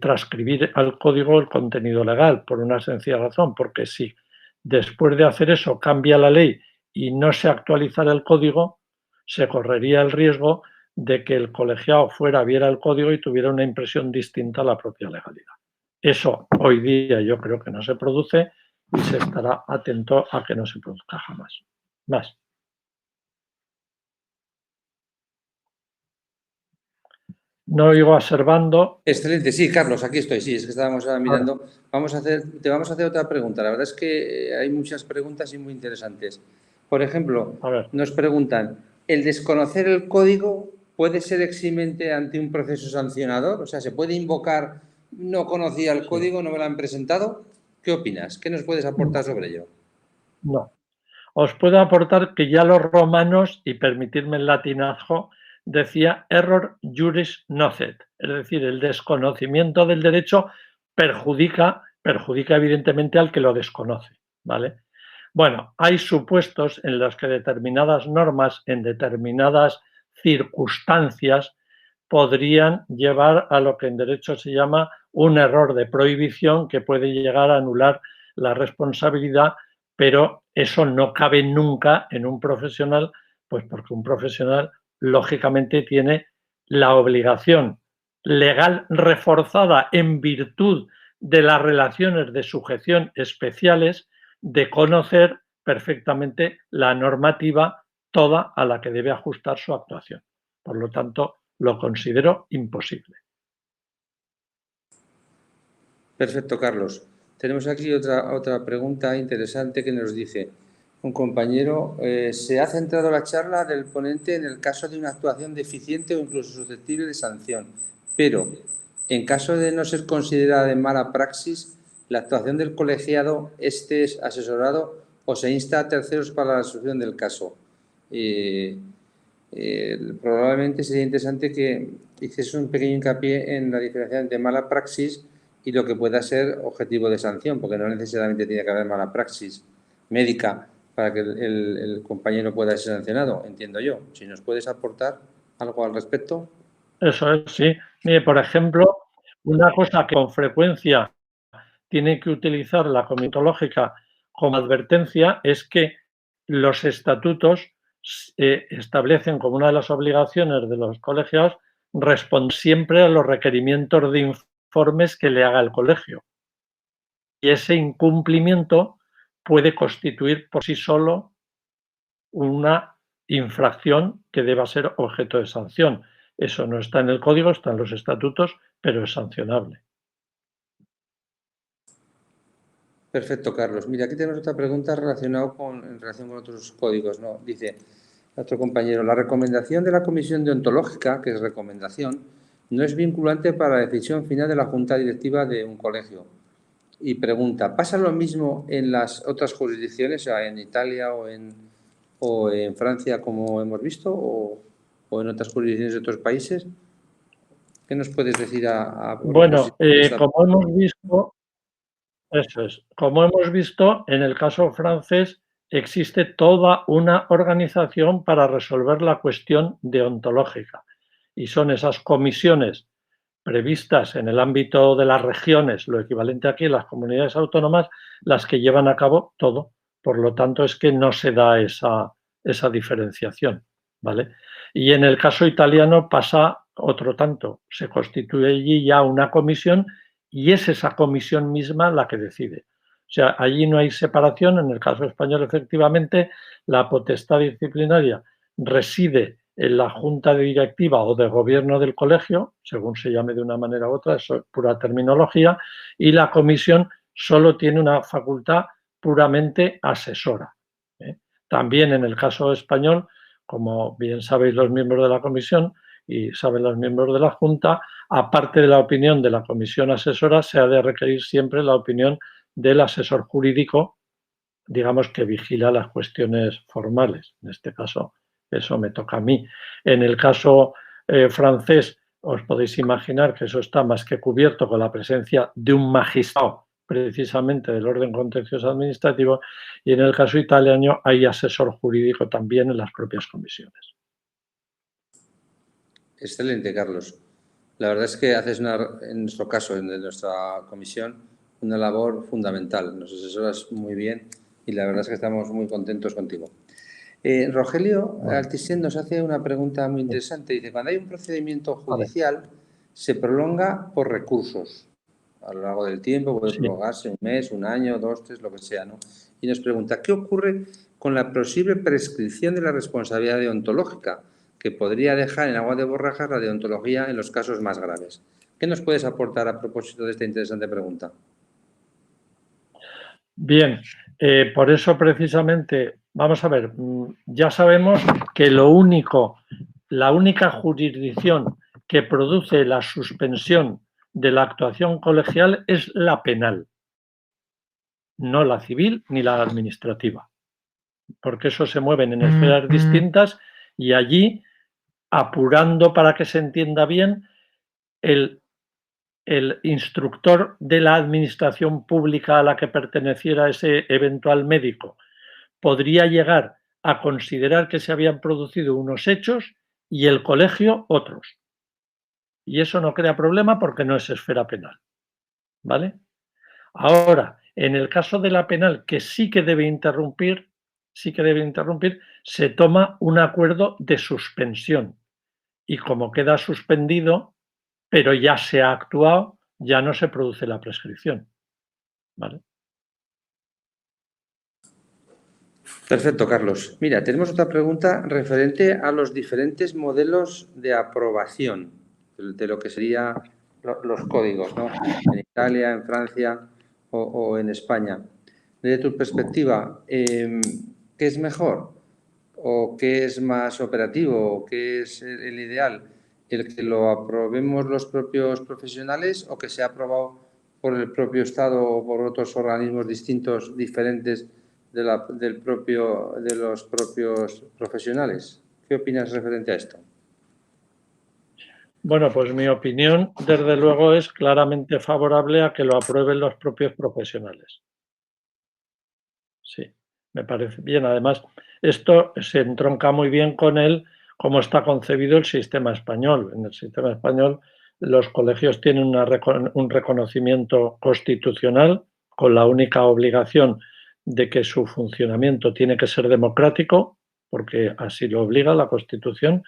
transcribir al código el contenido legal, por una sencilla razón, porque si después de hacer eso cambia la ley y no se actualizara el código, se correría el riesgo de que el colegiado viera el código y tuviera una impresión distinta a la propia legalidad. Eso hoy día yo creo que no se produce y se estará atento a que no se produzca jamás. Más. No oigo a Servando. Excelente, sí, Carlos, aquí estoy, sí, es que estábamos mirando. Te vamos a hacer otra pregunta. La verdad es que hay muchas preguntas y muy interesantes. Por ejemplo, nos preguntan, ¿el desconocer el código puede ser eximente ante un proceso sancionador? O sea, ¿se puede invocar, no conocía el código, no me lo han presentado? ¿Qué opinas? ¿Qué nos puedes aportar sobre ello? No. Os puedo aportar que ya los romanos, y permitirme el latinazo, decía error juris nocet, es decir, el desconocimiento del derecho perjudica evidentemente al que lo desconoce, ¿vale? Bueno, hay supuestos en los que determinadas normas, en determinadas circunstancias, podrían llevar a lo que en derecho se llama un error de prohibición que puede llegar a anular la responsabilidad, pero eso no cabe nunca en un profesional, pues porque un profesional lógicamente tiene la obligación legal reforzada en virtud de las relaciones de sujeción especiales de conocer perfectamente la normativa toda a la que debe ajustar su actuación. Por lo tanto, lo considero imposible. Perfecto, Carlos. Tenemos aquí otra pregunta interesante que nos dice un compañero, se ha centrado la charla del ponente en el caso de una actuación deficiente o incluso susceptible de sanción, pero en caso de no ser considerada de mala praxis, la actuación del colegiado esté asesorado o se insta a terceros para la resolución del caso. Probablemente sería interesante que hiciese un pequeño hincapié en la diferencia entre mala praxis y lo que pueda ser objetivo de sanción, porque no necesariamente tiene que haber mala praxis médica para que el compañero pueda ser sancionado, entiendo yo. Si nos puedes aportar algo al respecto. Eso es, sí. Mire, por ejemplo, una cosa que con frecuencia tiene que utilizar la comitológica como advertencia es que los estatutos establecen como una de las obligaciones de los colegiados responder siempre a los requerimientos de informes que le haga el colegio. Y ese incumplimiento puede constituir por sí solo una infracción que deba ser objeto de sanción. Eso no está en el código, está en los estatutos, pero es sancionable. Perfecto, Carlos. Mira, aquí tenemos otra pregunta en relación con otros códigos, ¿no? Dice, otro compañero, la recomendación de la Comisión Deontológica, que es recomendación, no es vinculante para la decisión final de la Junta Directiva de un colegio. Y pregunta, ¿pasa lo mismo en las otras jurisdicciones, o sea, en Italia o en Francia, como hemos visto, o en otras jurisdicciones de otros países? ¿Qué nos puedes decir Bueno, como hemos visto, eso es, como hemos visto, en el caso francés existe toda una organización para resolver la cuestión deontológica y son esas comisiones previstas en el ámbito de las regiones, lo equivalente aquí en las comunidades autónomas, las que llevan a cabo todo. Por lo tanto, es que no se da esa diferenciación, ¿vale? Y en el caso italiano pasa otro tanto. Se constituye allí ya una comisión y es esa comisión misma la que decide. O sea, allí no hay separación. En el caso español, efectivamente, la potestad disciplinaria reside en la junta directiva o de gobierno del colegio, según se llame de una manera u otra, eso es pura terminología, y la comisión solo tiene una facultad puramente asesora. También en el caso español, como bien sabéis los miembros de la comisión y saben los miembros de la junta, aparte de la opinión de la comisión asesora, se ha de requerir siempre la opinión del asesor jurídico, digamos, que vigila las cuestiones formales. En este caso, eso me toca a mí. En el caso francés, os podéis imaginar que eso está más que cubierto con la presencia de un magistrado, precisamente del orden contencioso administrativo, y en el caso italiano hay asesor jurídico también en las propias comisiones. Excelente, Carlos. La verdad es que haces, en nuestro caso, en nuestra comisión, una labor fundamental. Nos asesoras muy bien y la verdad es que estamos muy contentos contigo. Rogelio Altisent nos hace una pregunta muy interesante. Dice, cuando hay un procedimiento judicial, se prolonga por recursos. A lo largo del tiempo puede prolongarse un mes, un año, 2, 3, lo que sea, ¿no? Y nos pregunta, ¿qué ocurre con la posible prescripción de la responsabilidad deontológica, que podría dejar en agua de borrajas la deontología en los casos más graves? ¿Qué nos puedes aportar a propósito de esta interesante pregunta? Bien, por eso precisamente, vamos a ver, ya sabemos que la única jurisdicción que produce la suspensión de la actuación colegial es la penal, no la civil ni la administrativa, porque eso se mueven en esferas distintas y allí, apurando para que se entienda bien, el instructor de la administración pública a la que perteneciera ese eventual médico podría llegar a considerar que se habían producido unos hechos y el colegio otros. Y eso no crea problema porque no es esfera penal. ¿Vale? Ahora, en el caso de la penal, que sí que debe interrumpir, se toma un acuerdo de suspensión. Y como queda suspendido, pero ya se ha actuado, ya no se produce la prescripción. ¿Vale? Perfecto, Carlos. Mira, tenemos otra pregunta referente a los diferentes modelos de aprobación de lo que serían los códigos, ¿no? En Italia, en Francia o en España. Desde tu perspectiva, ¿qué es mejor? ¿O qué es más operativo? ¿O qué es el ideal? ¿El que lo aprobemos los propios profesionales o que sea aprobado por el propio Estado o por otros organismos distintos, diferentes de los propios profesionales? ¿Qué opinas referente a esto? Bueno, pues mi opinión, desde luego, es claramente favorable a que lo aprueben los propios profesionales. Sí, me parece bien. Además, esto se entronca muy bien con cómo está concebido el sistema español. En el sistema español, los colegios tienen un reconocimiento constitucional con la única obligación de que su funcionamiento tiene que ser democrático, porque así lo obliga la Constitución,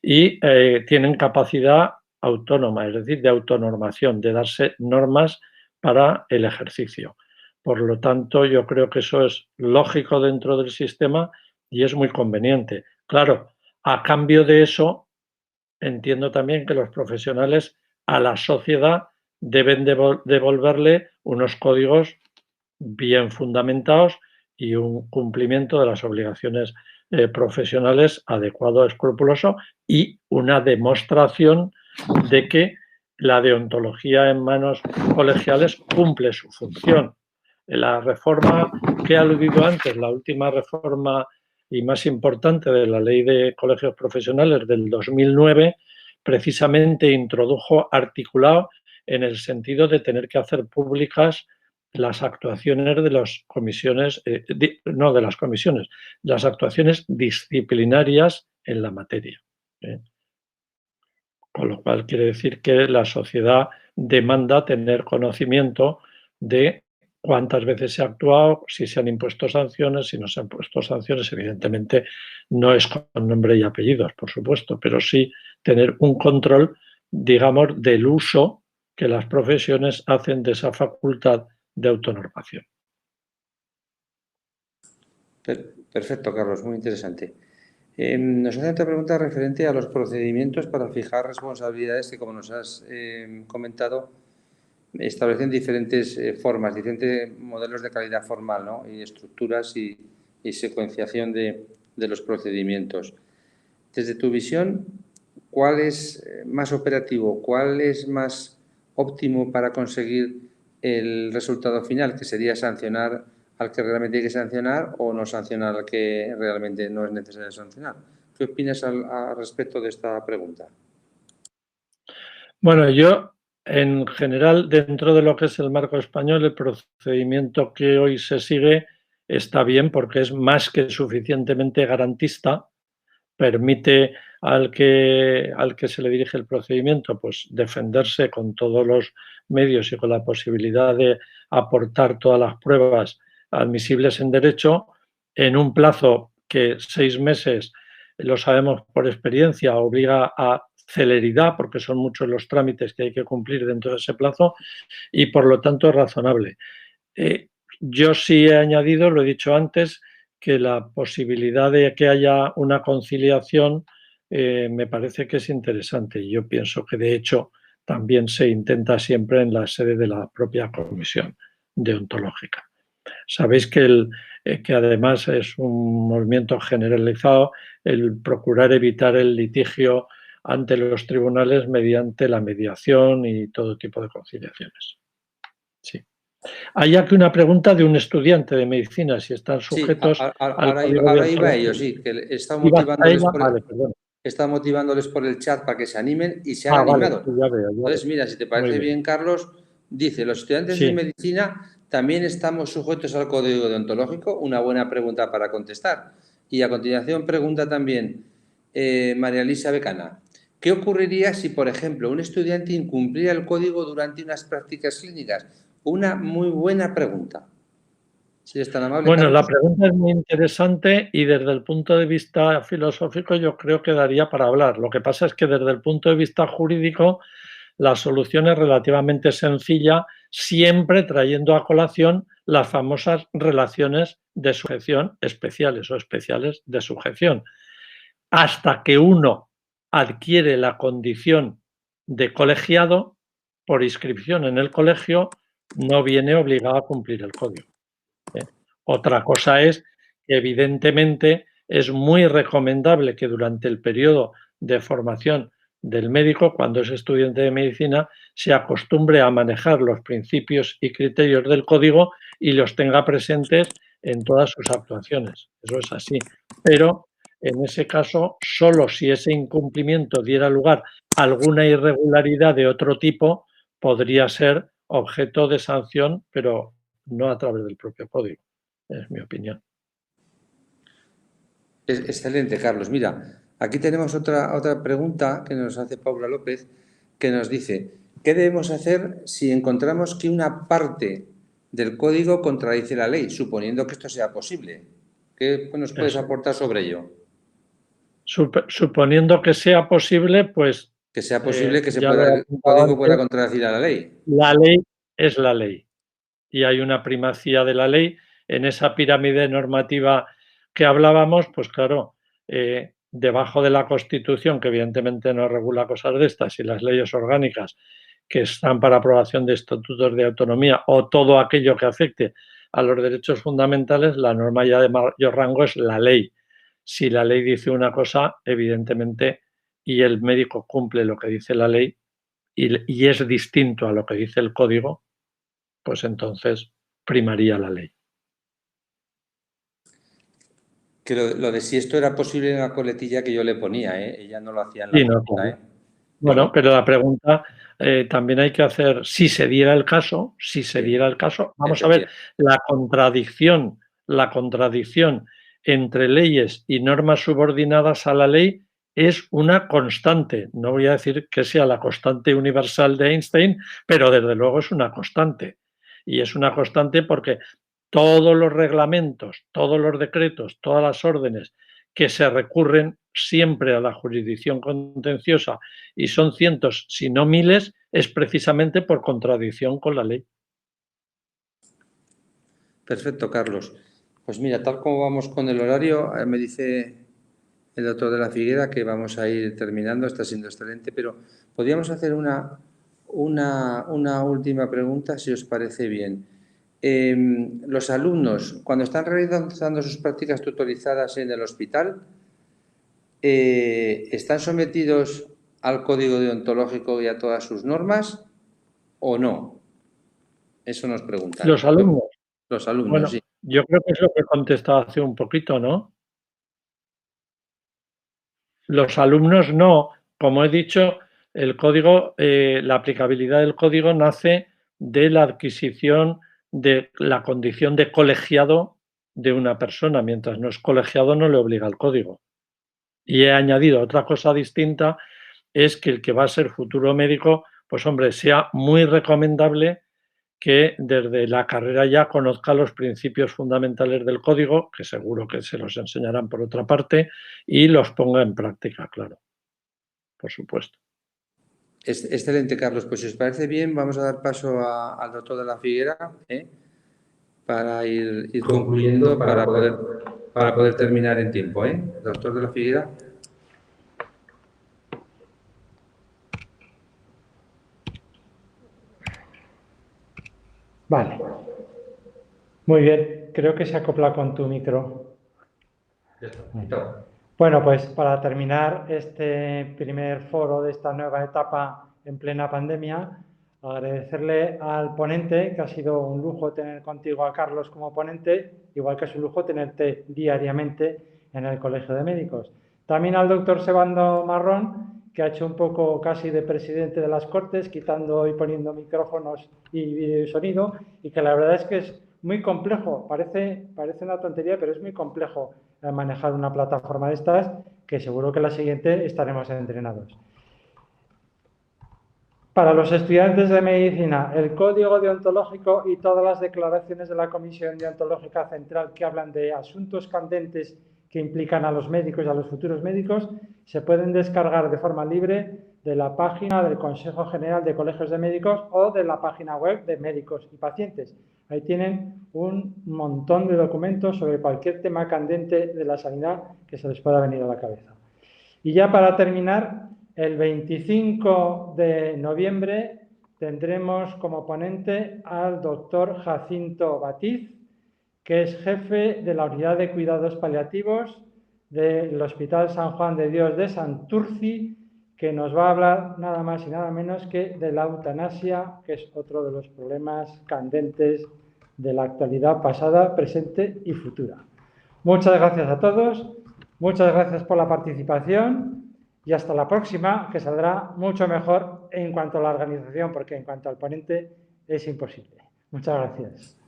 y tienen capacidad autónoma, es decir, de autonormación, de darse normas para el ejercicio. Por lo tanto, yo creo que eso es lógico dentro del sistema y es muy conveniente. Claro, a cambio de eso, entiendo también que los profesionales a la sociedad deben devolverle unos códigos bien fundamentados y un cumplimiento de las obligaciones profesionales adecuado, escrupuloso y una demostración de que la deontología en manos colegiales cumple su función. La reforma que he aludido antes, la última reforma y más importante de la Ley de Colegios Profesionales del 2009, precisamente introdujo articulado en el sentido de tener que hacer públicas las actuaciones de las comisiones, no de las comisiones, las actuaciones disciplinarias en la materia. Con lo cual quiere decir que la sociedad demanda tener conocimiento de cuántas veces se ha actuado, si se han impuesto sanciones, si no se han impuesto sanciones. Evidentemente no es con nombre y apellidos, por supuesto, pero sí tener un control, digamos, del uso que las profesiones hacen de esa facultad de autonormación. Perfecto, Carlos, muy interesante. Nos hace otra pregunta referente a los procedimientos para fijar responsabilidades que, como nos has comentado, establecen diferentes formas, diferentes modelos de calidad formal, ¿no? Y estructuras y secuenciación de los procedimientos. Desde tu visión, ¿cuál es más operativo? ¿Cuál es más óptimo para conseguir el resultado final, que sería sancionar al que realmente hay que sancionar o no sancionar al que realmente no es necesario sancionar? ¿Qué opinas al respecto de esta pregunta? Bueno, yo en general, dentro de lo que es el marco español, el procedimiento que hoy se sigue está bien porque es más que suficientemente garantista, permite al que se le dirige el procedimiento pues defenderse con todos los medios y con la posibilidad de aportar todas las pruebas admisibles en derecho en un plazo que 6 meses, lo sabemos por experiencia, obliga a celeridad porque son muchos los trámites que hay que cumplir dentro de ese plazo y por lo tanto es razonable. Yo sí he añadido, lo he dicho antes, que la posibilidad de que haya una conciliación me parece que es interesante. Yo pienso que, de hecho, también se intenta siempre en la sede de la propia comisión deontológica. Sabéis que además es un movimiento generalizado el procurar evitar el litigio ante los tribunales mediante la mediación y todo tipo de conciliaciones. Sí. Hay aquí una pregunta de un estudiante de medicina, si están sujetos ahora iba a ello, sí, que está motivándoles por el chat para que se animen y se han animado. Vale, ya veo. Entonces, mira, si te parece bien, Carlos, dice, los estudiantes de medicina también estamos sujetos al código deontológico, una buena pregunta para contestar. Y a continuación pregunta también María Elisa Becana, ¿qué ocurriría si, por ejemplo, un estudiante incumpliera el código durante unas prácticas clínicas? Una muy buena pregunta. Si es tan amable, bueno, Carlos. la pregunta es muy interesante y desde el punto de vista filosófico yo creo que daría para hablar. Lo que pasa es que desde el punto de vista jurídico la solución es relativamente sencilla, siempre trayendo a colación las famosas relaciones de sujeción especiales o especiales de sujeción. Hasta que uno adquiere la condición de colegiado, por inscripción en el colegio, no viene obligado a cumplir el código. Otra cosa es que, evidentemente, es muy recomendable que durante el periodo de formación del médico, cuando es estudiante de medicina, se acostumbre a manejar los principios y criterios del código y los tenga presentes en todas sus actuaciones. Eso es así. Pero, en ese caso, solo si ese incumplimiento diera lugar a alguna irregularidad de otro tipo, podría ser objeto de sanción, pero no a través del propio código. Es mi opinión. Excelente, Carlos. Mira, aquí tenemos otra pregunta que nos hace Paula López, que nos dice, ¿qué debemos hacer si encontramos que una parte del código contradice la ley, suponiendo que esto sea posible? ¿Qué nos puedes aportar sobre ello? Suponiendo que sea posible, pues... Que sea posible que el código pueda contradecir a la ley. La ley es la ley y hay una primacía de la ley. En esa pirámide normativa que hablábamos, pues claro, debajo de la Constitución, que evidentemente no regula cosas de estas, y las leyes orgánicas que están para aprobación de estatutos de autonomía o todo aquello que afecte a los derechos fundamentales, la norma ya de mayor rango es la ley. Si la ley dice una cosa, evidentemente, y el médico cumple lo que dice la ley y es distinto a lo que dice el código, pues entonces primaría la ley. Que lo de si esto era posible en la coletilla que yo le ponía, ella no lo hacía en la pregunta, no, claro. Bueno, pero la pregunta también hay que hacer, si se diera el caso, vamos a ver, la contradicción entre leyes y normas subordinadas a la ley es una constante. No voy a decir que sea la constante universal de Einstein, pero desde luego es una constante. Y es una constante porque todos los reglamentos, todos los decretos, todas las órdenes que se recurren siempre a la jurisdicción contenciosa y son cientos, si no miles, es precisamente por contradicción con la ley. Perfecto, Carlos. Pues mira, tal como vamos con el horario, me dice el doctor de la Figuera que vamos a ir terminando, está siendo excelente, pero podríamos hacer una última pregunta, si os parece bien. Los alumnos, cuando están realizando sus prácticas tutorizadas en el hospital, ¿están sometidos al código deontológico y a todas sus normas o no? Eso nos preguntan. Los alumnos. Los alumnos, bueno, sí. Yo creo que es lo que he contestado hace un poquito, ¿no? Los alumnos no. Como he dicho, el código, la aplicabilidad del código nace de la adquisición de la condición de colegiado de una persona. Mientras no es colegiado, no le obliga el código. Y he añadido otra cosa distinta, es que el que va a ser futuro médico, pues hombre, sea muy recomendable que desde la carrera ya conozca los principios fundamentales del código, que seguro que se los enseñarán por otra parte, y los ponga en práctica, claro, por supuesto. Excelente, Carlos. Pues si os parece bien, vamos a dar paso al doctor de la Figuera para ir concluyendo, para poder terminar en tiempo. Doctor de la Figuera. Vale. Muy bien, creo que se acopla con tu micro. Bueno, pues para terminar este primer foro de esta nueva etapa en plena pandemia, agradecerle al ponente, que ha sido un lujo tener contigo a Carlos como ponente, igual que es un lujo tenerte diariamente en el Colegio de Médicos. También al doctor Sebando Marrón, que ha hecho un poco casi de presidente de las Cortes, quitando y poniendo micrófonos y sonido, y que la verdad es que es muy complejo, parece una tontería, pero es muy complejo manejar una plataforma de estas, que seguro que la siguiente estaremos entrenados. Para los estudiantes de medicina, el código deontológico y todas las declaraciones de la Comisión Deontológica Central que hablan de asuntos candentes que implican a los médicos y a los futuros médicos se pueden descargar de forma libre de la página del Consejo General de Colegios de Médicos o de la página web de Médicos y Pacientes. Ahí tienen un montón de documentos sobre cualquier tema candente de la sanidad que se les pueda venir a la cabeza. Y ya para terminar, el 25 de noviembre tendremos como ponente al doctor Jacinto Batiz, que es jefe de la Unidad de Cuidados Paliativos del Hospital San Juan de Dios de Santurci, que nos va a hablar nada más y nada menos que de la eutanasia, que es otro de los problemas candentes de la actualidad pasada, presente y futura. Muchas gracias a todos, muchas gracias por la participación y hasta la próxima, que saldrá mucho mejor en cuanto a la organización, porque en cuanto al ponente es imposible. Muchas gracias.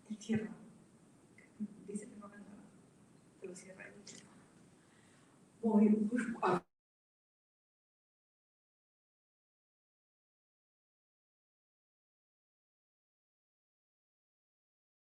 El cierra. Dice que no haga nada. Pero cierra y lo cierra. Muy